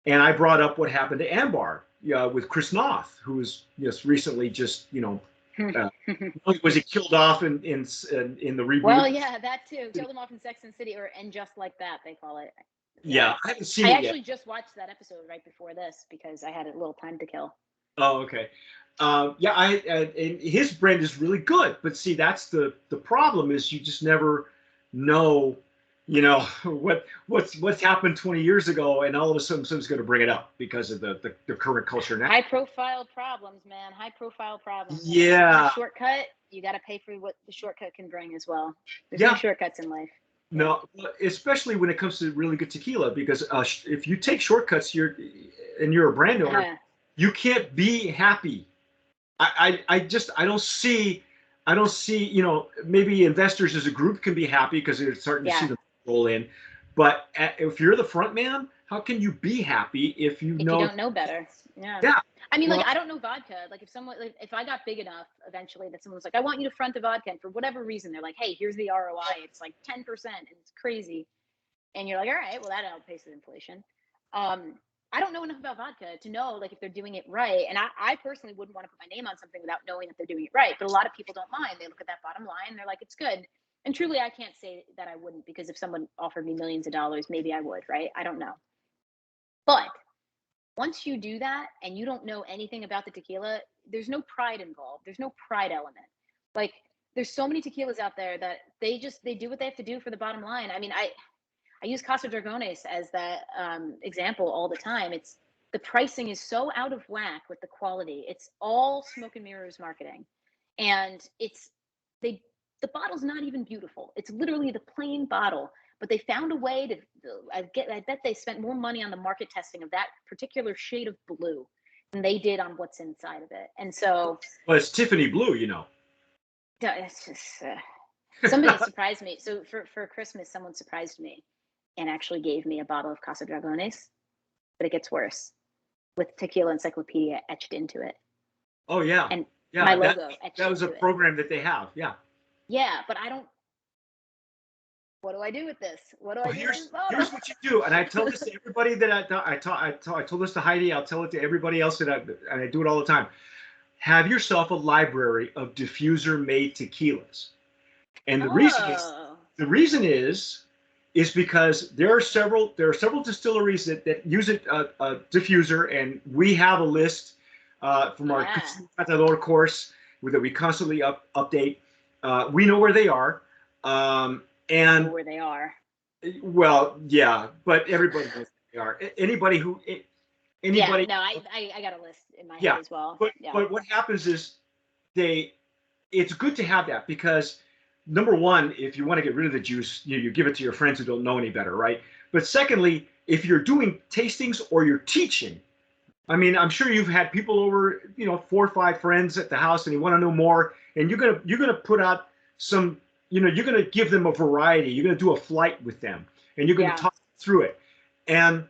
And I brought up what happened to Ambar with Krasnow, who was recently just was he killed off in the reboot? Well, yeah, that too. Killed him off in Sex and the City, and Just Like That, they call it. Yeah, I haven't seen it yet. I actually just watched that episode right before this because I had a little time to kill. Oh, okay. And his brand is really good, but see, that's the problem is you just never know you know, what's happened 20 years ago, and all of a sudden someone's going to bring it up because of the current culture now. High profile problems, man. High profile problems. And if you want a Yeah, shortcut, you got to pay for what the shortcut can bring as well. There's no yeah. shortcuts in life. Yeah. No, especially when it comes to really good tequila, because if you take shortcuts, you're a brand owner, you can't be happy. I just I don't see, you know, maybe investors as a group can be happy because they're starting to see Yeah. them roll in, but if you're the front man, how can you be happy if you If you know? don't know better. Yeah. Yeah, I mean, like, well, I don't know vodka. Like, if someone, like, if I got big enough eventually that someone was like, I want you to front the vodka, and for whatever reason, they're like, hey, here's the ROI. It's like 10%, and it's crazy. And you're like, all right, well, that outpaces inflation. I don't know enough about vodka to know, like, if they're doing it right. And I personally wouldn't want to put my name on something without knowing that they're doing it right. But a lot of people don't mind. They look at that bottom line and they're like, it's good. And truly, I can't say that I wouldn't, because if someone offered me millions of dollars, maybe I would, right? I don't know. But once you do that and you don't know anything about the tequila, there's no pride involved. There's no pride element. Like, there's so many tequilas out there that they do what they have to do for the bottom line. I mean, I use Casa Dragones as that example all the time. It's the pricing is so out of whack with the quality. It's all smoke and mirrors marketing, and they the bottle's not even beautiful. It's literally the plain bottle, but they found a way to. I bet they spent more money on the market testing of that particular shade of blue than they did on what's inside of it. And so, well, it's Tiffany blue, you know. it's just somebody surprised me. So for Christmas, someone surprised me and actually gave me a bottle of Casa Dragones. But it gets worse with Tequila Encyclopedia etched into it. Oh yeah, And my yeah. logo etched That was a into it. program that they have. Yeah. Yeah, but I don't. What do I do with this? What do I do with this bottle? Here's what you do, and I tell this to everybody that I told this to Heidi. I'll tell it to everybody else and I do it all the time. Have yourself a library of diffuser-made tequilas, and Oh. the reason is because there are several distilleries that use a diffuser, and we have a list from our Untitled course that we constantly update. We know where they are. And where they are. well, yeah, but everybody knows where they are. Anybody who anybody. Yeah, no, I got a list in my Yeah, head as well. but Yeah. but what happens is it's good to have that because number one, if you want to get rid of the juice, you give it to your friends who don't know any better, right? But secondly, if you're doing tastings or you're teaching, I mean, I'm sure you've had people over, you know, 4 or 5 friends at the house, and you want to know more, and you're gonna put out some, you know, you're gonna give them a variety. You're gonna do a flight with them, and you're gonna talk through it. And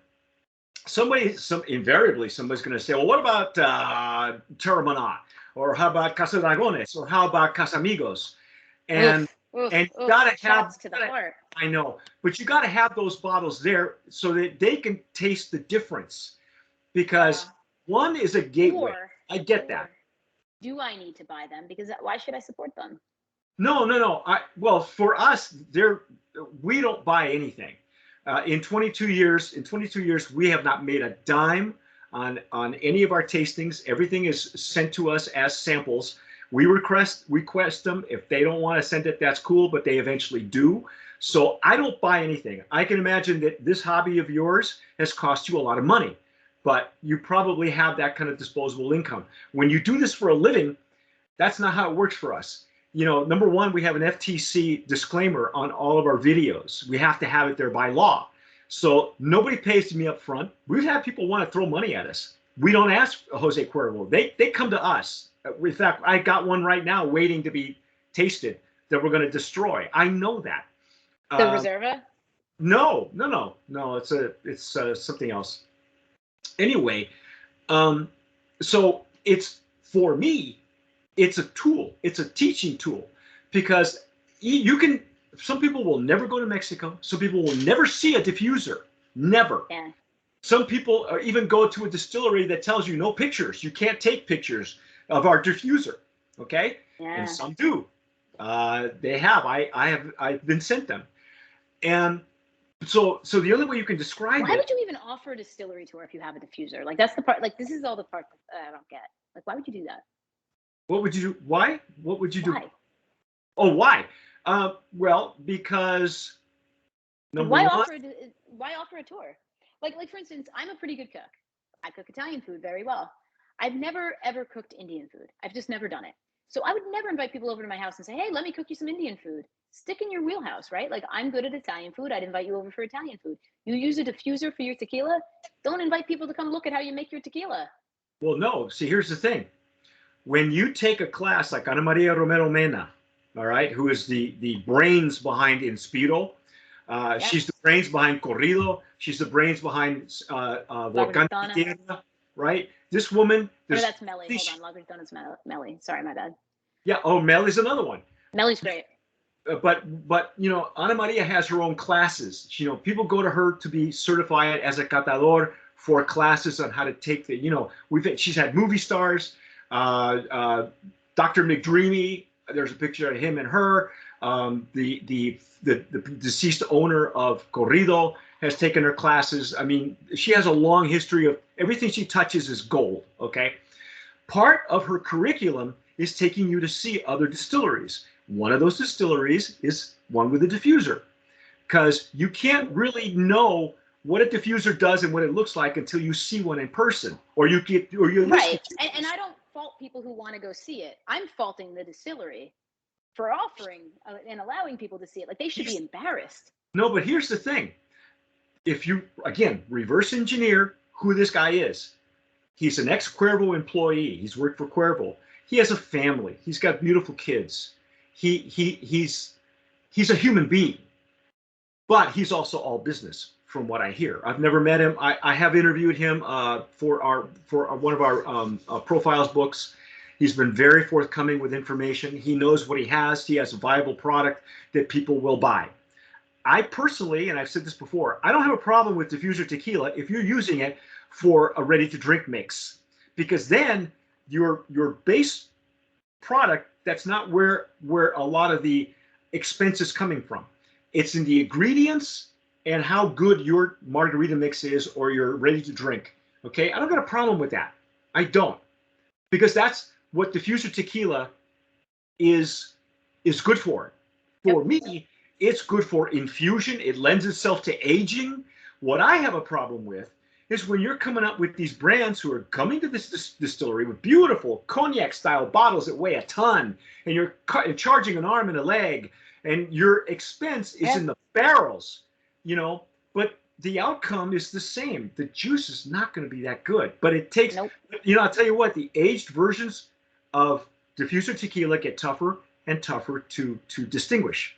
invariably somebody's gonna say, well, what about Terramana, or how about Casa Dragones, or how about Casamigos? And you gotta have shots to the heart. I know, but you gotta have those bottles there so that they can taste the difference. Because one is a gateway. I get that. Do I need to buy them? Because why should I support them? No. Well, for us, we don't buy anything. In 22 years, we have not made a dime on any of our tastings. Everything is sent to us as samples. We request them. If they don't want to send it, that's cool, but they eventually do. So I don't buy anything. I can imagine that this hobby of yours has cost you a lot of money, but you probably have that kind of disposable income. When you do this for a living, that's not how it works for us. You know, number one, we have an FTC disclaimer on all of our videos. We have to have it there by law. So nobody pays me up front. We've had people want to throw money at us. We don't ask Jose Cuervo. They come to us. In fact, I got one right now waiting to be tasted that we're going to destroy. I know that. The Reserva? No. It's something else. Anyway, so it's, for me, it's a tool. It's a teaching tool, because some people will never go to Mexico. Some people will never see a diffuser. Never. Yeah. Some people even go to a distillery that tells you no pictures. You can't take pictures of our diffuser. Okay. Yeah. And some do. They have. I've been sent them. And so the only way you can describe Why would you even offer a distillery tour if you have a diffuser? Like, that's the part. Like, this is all the part that I don't get. Like, why would you do that? What would you do? Why? What would you do? Why? Oh, why? Well, because Number Why one, offer a tour? Like for instance, I'm a pretty good cook. I cook Italian food very well. I've never ever cooked Indian food. I've just never done it. So I would never invite people over to my house and say, "Hey, let me cook you some Indian food." Stick in your wheelhouse, right? Like I'm good at Italian food. I'd invite you over for Italian food. You use a diffuser for your tequila. Don't invite people to come look at how you make your tequila. well, no. See, here's the thing. When you take a class like Ana Maria Romero Mena, all right, who is the brains behind Inspiro, Yep. she's the brains behind Corrido, she's the brains behind La Volcán de Gritana. Tierra, right? This woman, Oh, no, there's, that's Melly. Hold on. La Gritana's Melly. Sorry, my bad. yeah, oh, Mel is another one. Melly's great. But you know, Ana Maria has her own classes. You know, people go to her to be certified as a catador for classes on how to take the. You know, she's had movie stars, Dr. McDreamy. There's a picture of him and her. The deceased owner of Corrido has taken her classes. I mean, she has a long history of everything she touches is gold. Okay, part of her curriculum is taking you to see other distilleries. One of those distilleries is one with a diffuser, because you can't really know what a diffuser does and what it looks like until you see one in person, or you Right. And I don't fault people who want to go see it. I'm faulting the distillery for offering and allowing people to see it. Like they should be embarrassed. No, but here's the thing. If you, again, reverse engineer who this guy is, he's an ex-Cuervo employee. He's worked for Cuervo. He has a family. He's got beautiful kids. He's a human being, but he's also all business, from what I hear. I've never met him. I have interviewed him for one of our profiles books. He's been very forthcoming with information. He knows what he has. He has a viable product that people will buy. I personally, and I've said this before, I don't have a problem with diffuser tequila if you're using it for a ready-to-drink mix, because then your base product, that's not where a lot of the expense is coming from. It's in the ingredients and how good your margarita mix is or your ready-to-drink. Okay, I don't got a problem with that. I don't, because that's what diffuser tequila is good for. For Yep. me, it's good for infusion. It lends itself to aging. What I have a problem with is when you're coming up with these brands who are coming to this distillery with beautiful cognac-style bottles that weigh a ton, and you're charging an arm and a leg, and your expense is in the barrels, you know, but the outcome is the same. The juice is not going to be that good, but it takes, Nope. you know, I'll tell you what, the aged versions of diffuser tequila get tougher and tougher to distinguish.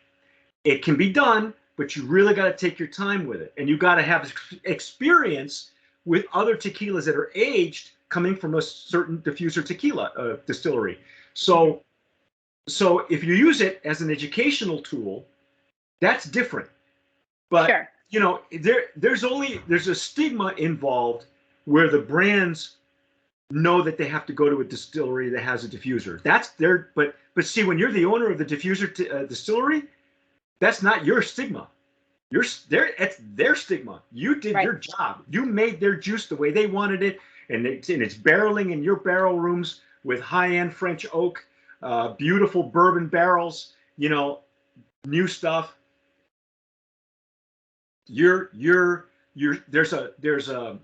It can be done, but you really got to take your time with it, and you got to have experience with other tequilas that are aged coming from a certain diffuser tequila distillery. So if you use it as an educational tool, that's different. But Sure. you know, there's a stigma involved where the brands know that they have to go to a distillery that has a diffuser. That's their, but see, when you're the owner of the diffuser distillery, that's not your stigma. It's their stigma. You did your job. You made their juice the way they wanted it, and it's barreling in your barrel rooms with high-end French oak, beautiful bourbon barrels. You know, new stuff. There's a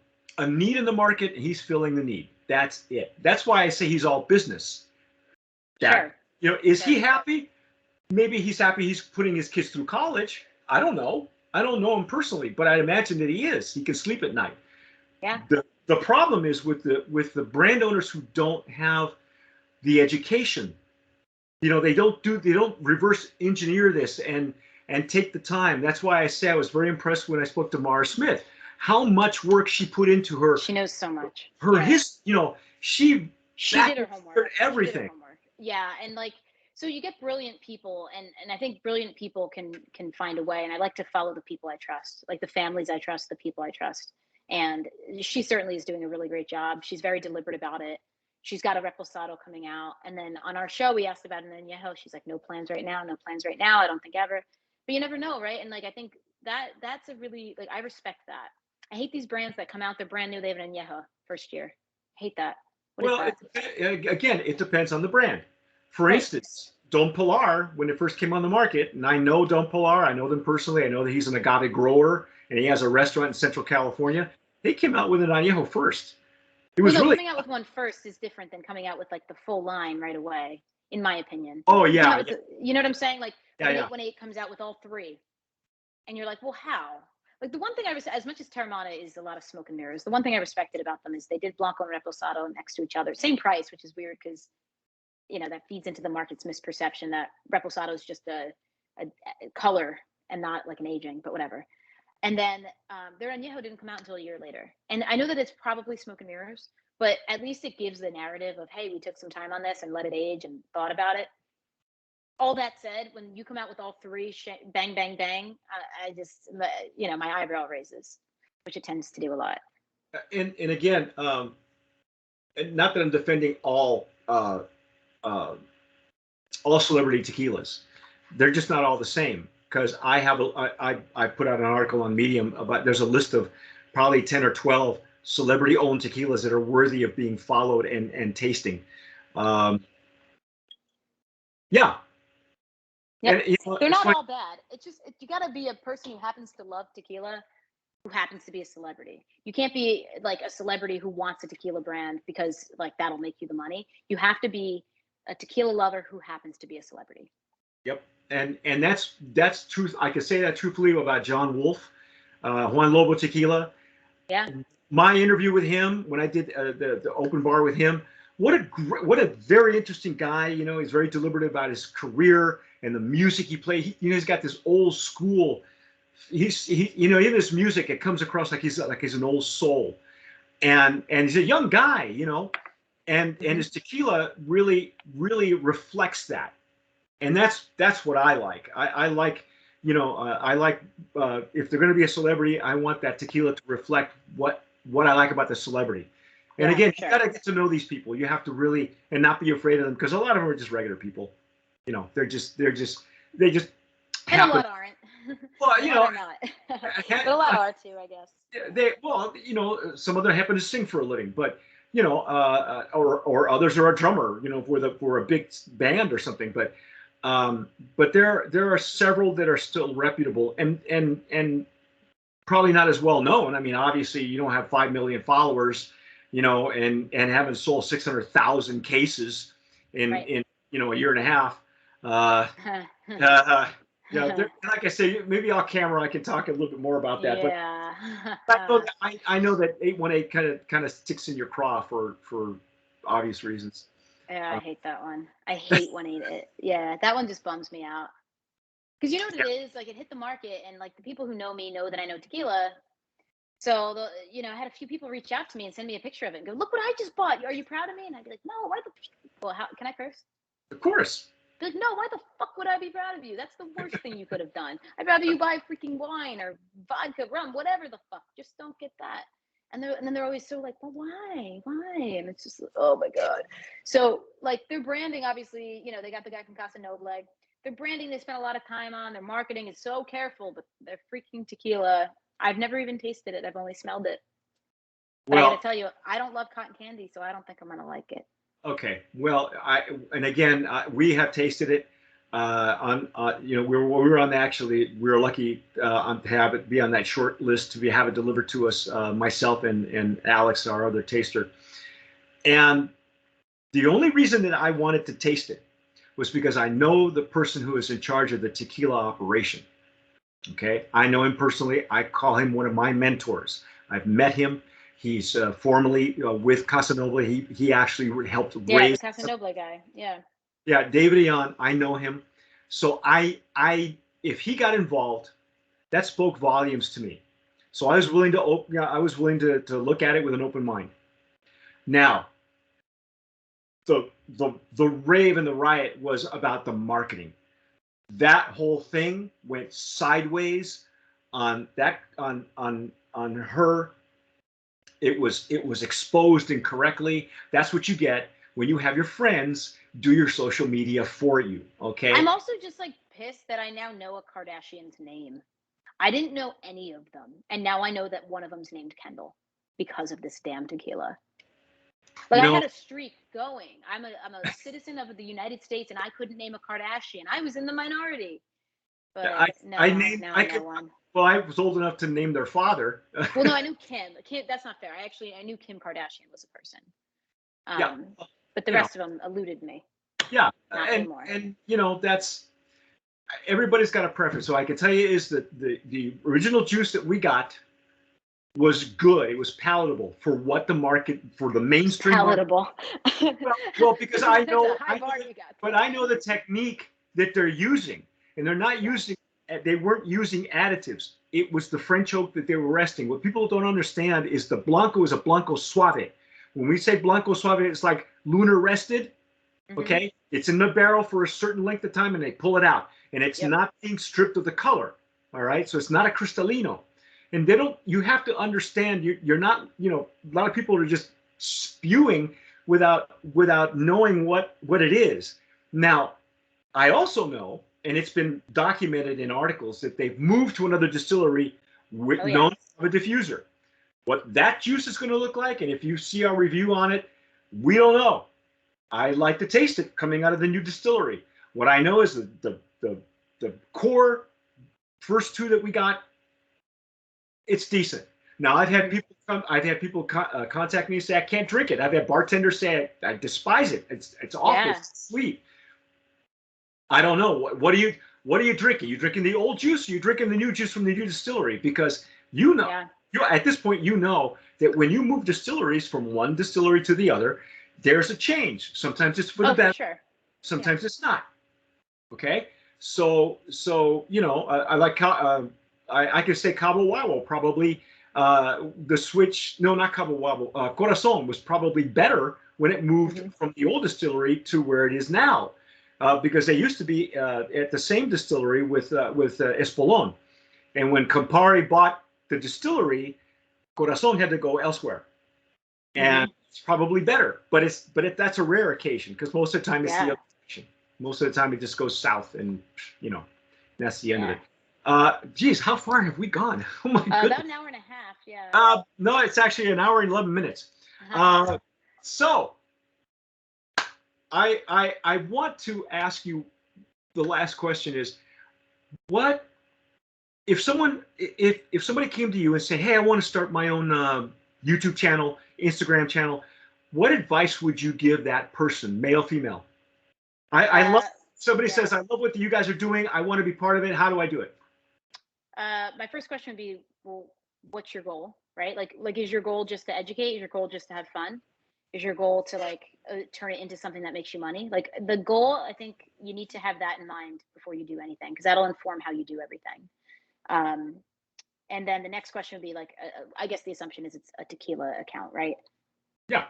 need in the market, and he's filling the need. That's it. That's why I say he's all business. Sure. You know, is he happy? Maybe he's happy he's putting his kids through college. I don't know. I don't know him personally, but I imagine that he is. He can sleep at night. Yeah. The problem is with the brand owners who don't have the education. You know, they don't reverse engineer this and take the time. That's why I say I was very impressed when I spoke to Mara Smith. How much work she put into her. She knows so much. You know, she did her homework. Everything. She did her homework. Yeah, and like, so you get brilliant people, and I think brilliant people can find a way. And I like to follow the people I trust, like the families I trust, the people I trust. And she certainly is doing a really great job. She's very deliberate about it. She's got a reposado coming out, and then on our show we asked about an añejo. She's like, no plans right now. No plans right now. I don't think ever. But you never know, right? And like, I think that's a really, like, I respect that. I hate these brands that come out, they're brand new, they have an añejo first year. I hate that. What is that? Again, it depends on the brand. For instance, Don Pilar, when it first came on the market, and I know Don Pilar, I know them personally, I know that he's an agave grower, and he has a restaurant in Central California. They came out with an añejo first. It Well, was no, really, coming out with one first is different than coming out with like the full line right away, in my opinion. oh You come out yeah, with you know what I'm saying? Like yeah, an yeah. 818 comes out with all three, and you're like, well, how? Like the one thing as much as Terramana is a lot of smoke and mirrors, the one thing I respected about them is they did Blanco and Reposado next to each other, same price, which is weird because that feeds into the market's misperception that Reposado is just a color and not like an aging, but whatever. And then their añejo didn't come out until a year later. And I know that it's probably smoke and mirrors, but at least it gives the narrative of, hey, we took some time on this and let it age and thought about it. All that said, when you come out with all three, bang, bang, bang, I just, my eyebrow raises, which it tends to do a lot. And again, not that I'm defending all celebrity tequilas. They're just not all the same. Because I put out an article on Medium about, there's a list of probably 10 or 12 celebrity owned tequilas that are worthy of being followed and tasting. Yeah. Yep. And They're not all bad. It's just, you got to be a person who happens to love tequila, who happens to be a celebrity. You can't be like a celebrity who wants a tequila brand because like that'll make you the money. You have to be a tequila lover who happens to be a celebrity. Yep. And that's truth. I can say that truthfully about John Wolfe, Juan Lobo Tequila. Yeah. My interview with him when I did the open bar with him. What a very interesting guy. He's very deliberate about his career and the music he played. He's got this old school. In his music, it comes across like he's an old soul, and he's a young guy. And his tequila really reflects that. And that's what I like. I like, if they're going to be a celebrity, I want that tequila to reflect what I like about the celebrity. And again, you got to get to know these people. You have to really, and not be afraid of them, because a lot of them are just regular people. They just and a lot aren't. Well, not. But a lot are too, I guess. Some of them happen to sing for a living, but or others are a drummer, for a big band or something. But there are several that are still reputable and probably not as well known. I mean, obviously, you don't have 5 million followers, and haven't sold 600,000 cases in a year and a half. Like I say, maybe off camera I can talk a little bit more about that. Yeah. But I know that 818 kind of sticks in your craw for obvious reasons. Yeah, I hate that one. I hate 188. Yeah, that one just bums me out. Because you know what it is? Like, it hit the market, and like the people who know me know that I know tequila. So I had a few people reach out to me and send me a picture of it and go, "Look what I just bought. Are you proud of me?" And I'd be like, "No, why the? Well, how can I curse?" Of course. Be like, "No, why the fuck would I be proud of you? That's the worst thing you could have done. I'd rather you buy freaking wine or vodka, rum, whatever the fuck. Just don't get that." And then they're always so like, "Well, why? And it's just, oh my god. So like their branding, obviously, they got the guy from Casa Noble. Their branding, they spent a lot of time on. Their marketing is so careful, but their freaking tequila, I've never even tasted it. I've only smelled it. But I got to tell you, I don't love cotton candy, so I don't think I'm gonna like it. Okay. Well, we have tasted it. We were on we were lucky to have it be on that short list to have it delivered to us, myself and Alex, our other taster. And the only reason that I wanted to taste it was because I know the person who is in charge of the tequila operation. Okay, I know him personally. I call him one of my mentors. I've met him. He's formerly with Casa Noble. He actually helped raise. Yeah, the Casa Noble guy. Yeah. Yeah, David Ian. I know him. So if he got involved, that spoke volumes to me. So I was willing to look at it with an open mind. Now, the rave and the riot was about the marketing. That whole thing went sideways on her. It was exposed incorrectly. That's what you get when you have your friends do your social media for you. Okay. I'm also just like pissed that I now know a Kardashian's name. I didn't know any of them, and now I know that one of them's named Kendall because of this damn tequila. Like You I know, had a streak going. I'm a citizen of the United States, and I couldn't name a Kardashian. I was in the minority, but I no could. one. Well, I was old enough to name their father. Well, no, I knew Kim. Kim, that's not fair. I knew Kim Kardashian was a person. Yeah, Um, but the you know, rest of them eluded me. yeah, Not anymore. and you know that's everybody's got a preference. So I can tell you is that the original juice that we got was good. It was palatable for what the market for the mainstream market. Palatable. Well, because I That's a know, high bar you got but there. I know the technique that they're using, and they're not Yeah. using. They weren't using additives. It was the French oak that they were resting. What people don't understand is the Blanco is a Blanco Suave. When we say Blanco Suave, it's like lunar rested. Mm-hmm. Okay, it's in the barrel for a certain length of time, and they pull it out, and it's Yep. not being stripped of the color. All right, so it's not a cristalino, and they don't. You have to understand. You're not. You know, a lot of people are just spewing without knowing what it is. Now, I also know, and it's been documented in articles that they've moved to another distillery with Oh yeah. known of a diffuser. What that juice is going to look like, and if you see our review on it, we don't know. I like to taste it coming out of the new distillery. What I know is the core first two that we got, it's decent. Now Mm-hmm. I've had people contact me and say I can't drink it. I've had bartenders say I despise it. It's awful. Yeah. It's sweet. I don't know. What are you drinking? You drinking the old juice? Or you drinking the new juice from the new distillery? Because you know, Yeah. you at this point you know that when you move distilleries from one distillery to the other, there's a change. Sometimes it's for the Oh, for better. sure. Yeah. Sometimes it's not. Okay. So you know, I like I could say Cabo Wabo probably the switch. No, not Cabo Wabo. Corazon was probably better when it moved Mm-hmm. from the old distillery to where it is now, because they used to be at the same distillery with Espolon, and when Campari bought the distillery, Corazon had to go elsewhere, Mm-hmm. and it's probably better. That's a rare occasion because most of the time it's the Yeah. other direction. Most of the time it just goes south, and you know that's the end of Yeah. it. Geez, how far have we gone? Oh my About goodness. an hour and a half. Yeah. No, it's actually an hour and 11 minutes. Uh-huh. So I want to ask you the last question is what if somebody came to you and said, hey, I want to start my own YouTube channel, Instagram channel, what advice would you give that person, male, female? I love somebody Yeah. says, I love what you guys are doing. I want to be part of it. How do I do it? My first question would be, well, what's your goal, right? Like, is your goal just to educate? Is your goal just to have fun? Is your goal to like turn it into something that makes you money? Like the goal, I think you need to have that in mind before you do anything, because that'll inform how you do everything. Um, and then the next question would be like, I guess the assumption is it's a tequila account, right? Yeah.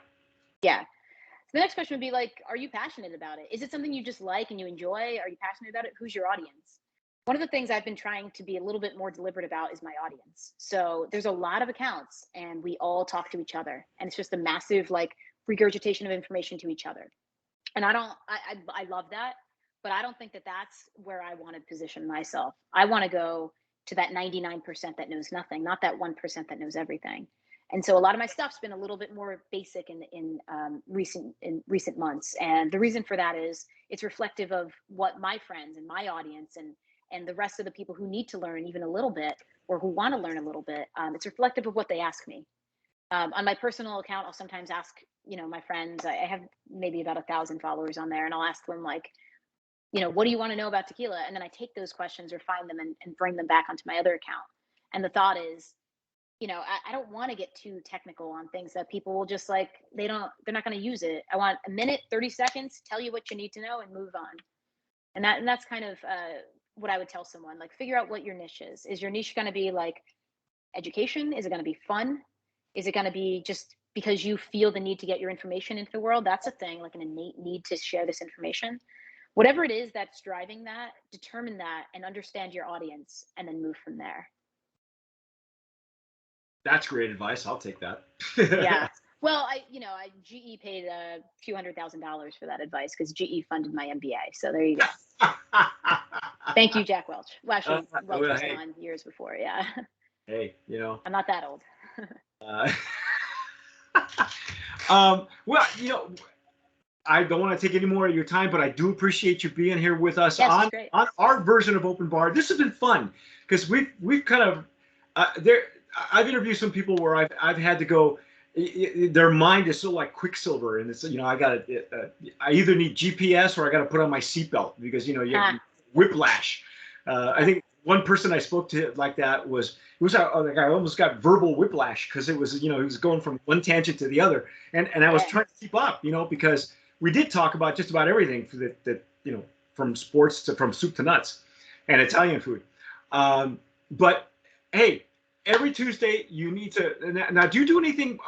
Yeah. So the next question would be like, are you passionate about it? Is it something you just like and you enjoy? Are you passionate about it? Who's your audience? One of the things I've been trying to be a little bit more deliberate about is my audience. So there's a lot of accounts and we all talk to each other. And it's just a massive like regurgitation of information to each other. And I love that, but I don't think that that's where I want to position myself. I want to go to that 99% that knows nothing, not that 1% that knows everything. And so a lot of my stuff's been a little bit more basic in recent months. And the reason for that is it's reflective of what my friends and my audience and the rest of the people who need to learn even a little bit or who want to learn a little bit. It's reflective of what they ask me. On my personal account, I'll sometimes ask, my friends. I have maybe about 1,000 followers on there, and I'll ask them like, what do you want to know about tequila? And then I take those questions, refine them, and bring them back onto my other account. And the thought is, I don't want to get too technical on things that people will just like, they're not going to use it. I want a minute, 30 seconds, tell you what you need to know and move on. And that's kind of what I would tell someone, like, figure out what your niche is. Is your niche going to be like education? Is it going to be fun? Is it going to be just because you feel the need to get your information into the world? That's a thing, like an innate need to share this information. Whatever it is that's driving that, determine that and understand your audience and then move from there. That's great advice. I'll take that. Yeah. Well, GE paid a few $100,000 for that advice because GE funded my MBA. So there you go. Thank you, Jack Welch. Well, actually, Welch was hey, gone years before. Yeah. hey, I'm not that old. uh, Well, I don't want to take any more of your time, but I do appreciate you being here with us Yes, it's great. on our version of Open Bar. This has been fun because we've kind of there. I've interviewed some people where I've had to go. Their mind is so like Quicksilver, and it's I got to I either need GPS or I got to put on my seatbelt because you have whiplash. I think one person I spoke to like that was like I almost got verbal whiplash because it was he was going from one tangent to the other, and I was trying to keep up because we did talk about just about everything that from sports to from soup to nuts and Italian food. But hey, every Tuesday you need to now. Do you do anything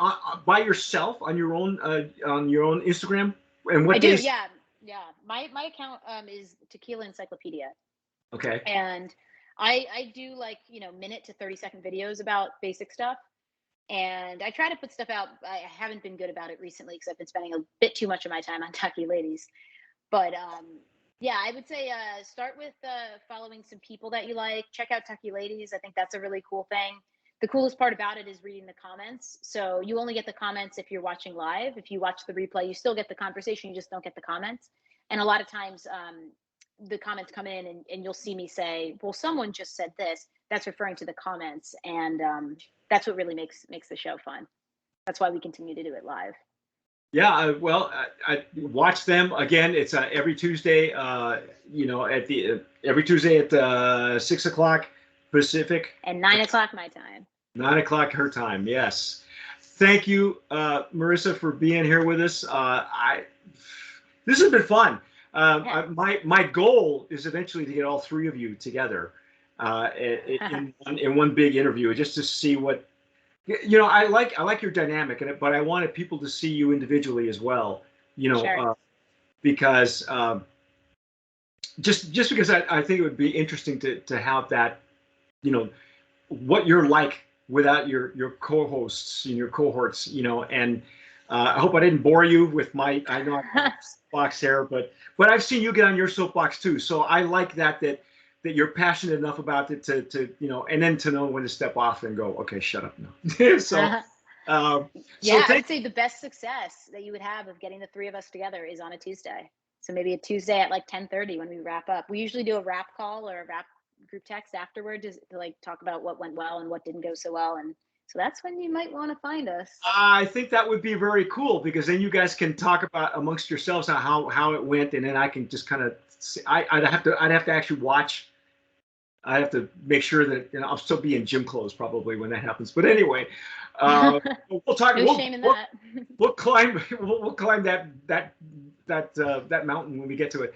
by yourself on your own Instagram? And what I days? do, yeah. My account is Tequila Encyclopedia. Okay. And I do like minute to 30-second videos about basic stuff. And I try to put stuff out. I haven't been good about it recently because I've been spending a bit too much of my time on Tucky Ladies. But yeah, I would say start with following some people that you like. Check out Tucky Ladies. I think that's a really cool thing. The coolest part about it is reading the comments. So you only get the comments if you're watching live. If you watch the replay, you still get the conversation. You just don't get the comments. And a lot of times the comments come in and you'll see me say, well, someone just said this. That's referring to the comments. And that's what really makes the show fun. That's why we continue to do it live. Yeah, well, I watch them again. It's every Tuesday. Every Tuesday at 6:00 Pacific and 9:00 my time. 9:00 her time. Yes. Thank you, Marissa, for being here with us. This has been fun. My goal is eventually to get all three of you together in one big interview, just to see what. I like your dynamic in it, but I wanted people to see you individually as well. Sure. Because just because I think it would be interesting to have that, what you're like without your co-hosts and your cohorts, and I hope I didn't bore you with I know I'm soapbox here, but I've seen you get on your soapbox too, so I like that you're passionate enough about it to and then to know when to step off and go, okay, shut up now. So yeah, I would say the best success that you would have of getting the three of us together is on a Tuesday. So maybe a Tuesday at like 10:30 when we wrap up. We usually do a wrap call or a wrap group text afterward to like talk about what went well and what didn't go so well. And so that's when you might want to find us. I think that would be very cool because then you guys can talk about amongst yourselves how it went, and then I can just kind of I'd have to actually watch. I have to make sure that I'll still be in gym clothes probably when that happens. But anyway, we'll talk. No shame in that. We'll climb that mountain when we get to it.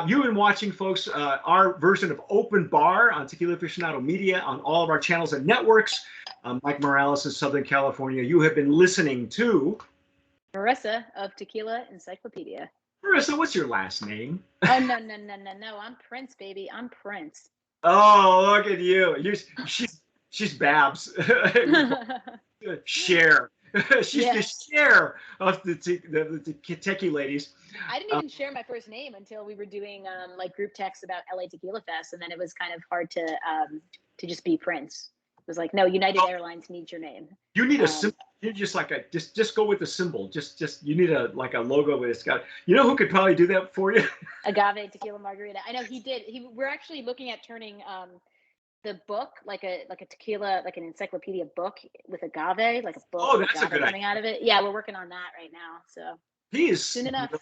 You've been watching, folks, our version of Open Bar on Tequila Aficionado Media on all of our channels and networks. Mike Morales in Southern California. You have been listening to Marissa of Tequila Encyclopedia. Marissa, what's your last name? Oh no! I'm Prince, baby. I'm Prince. Oh, look at you. She's Babs. Share. She's the share of the Tequila Ladies. I didn't even share my first name until we were doing like group texts about LA Tequila Fest, and then it was kind of hard to just be Prince. It was like, no, United Airlines needs your name. You need a symbol. You just go with the symbol. Just you need a logo with it's got. You know who could probably do that for you? Agave tequila margarita. I know he did. We're actually looking at turning the book like a tequila, like an encyclopedia book with agave, like a book. Oh, that's a good coming out of it. Yeah, we're working on that right now. So he is soon enough.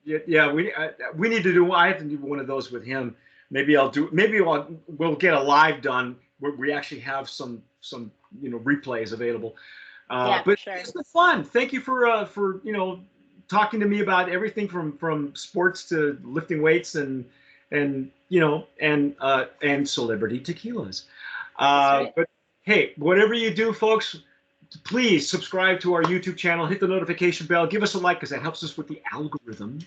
Yeah, we need to do. I have to do one of those with him. Maybe we'll get a live done where we actually have some replays available. But sure. It's been fun. Thank you for talking to me about everything from sports to lifting weights and celebrity tequilas. Right. But hey, whatever you do, folks, please subscribe to our YouTube channel, hit the notification bell, give us a like because that helps us with the algorithm.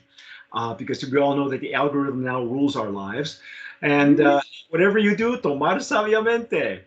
Because we all know that the algorithm now rules our lives. And whatever you do, tomar sabiamente.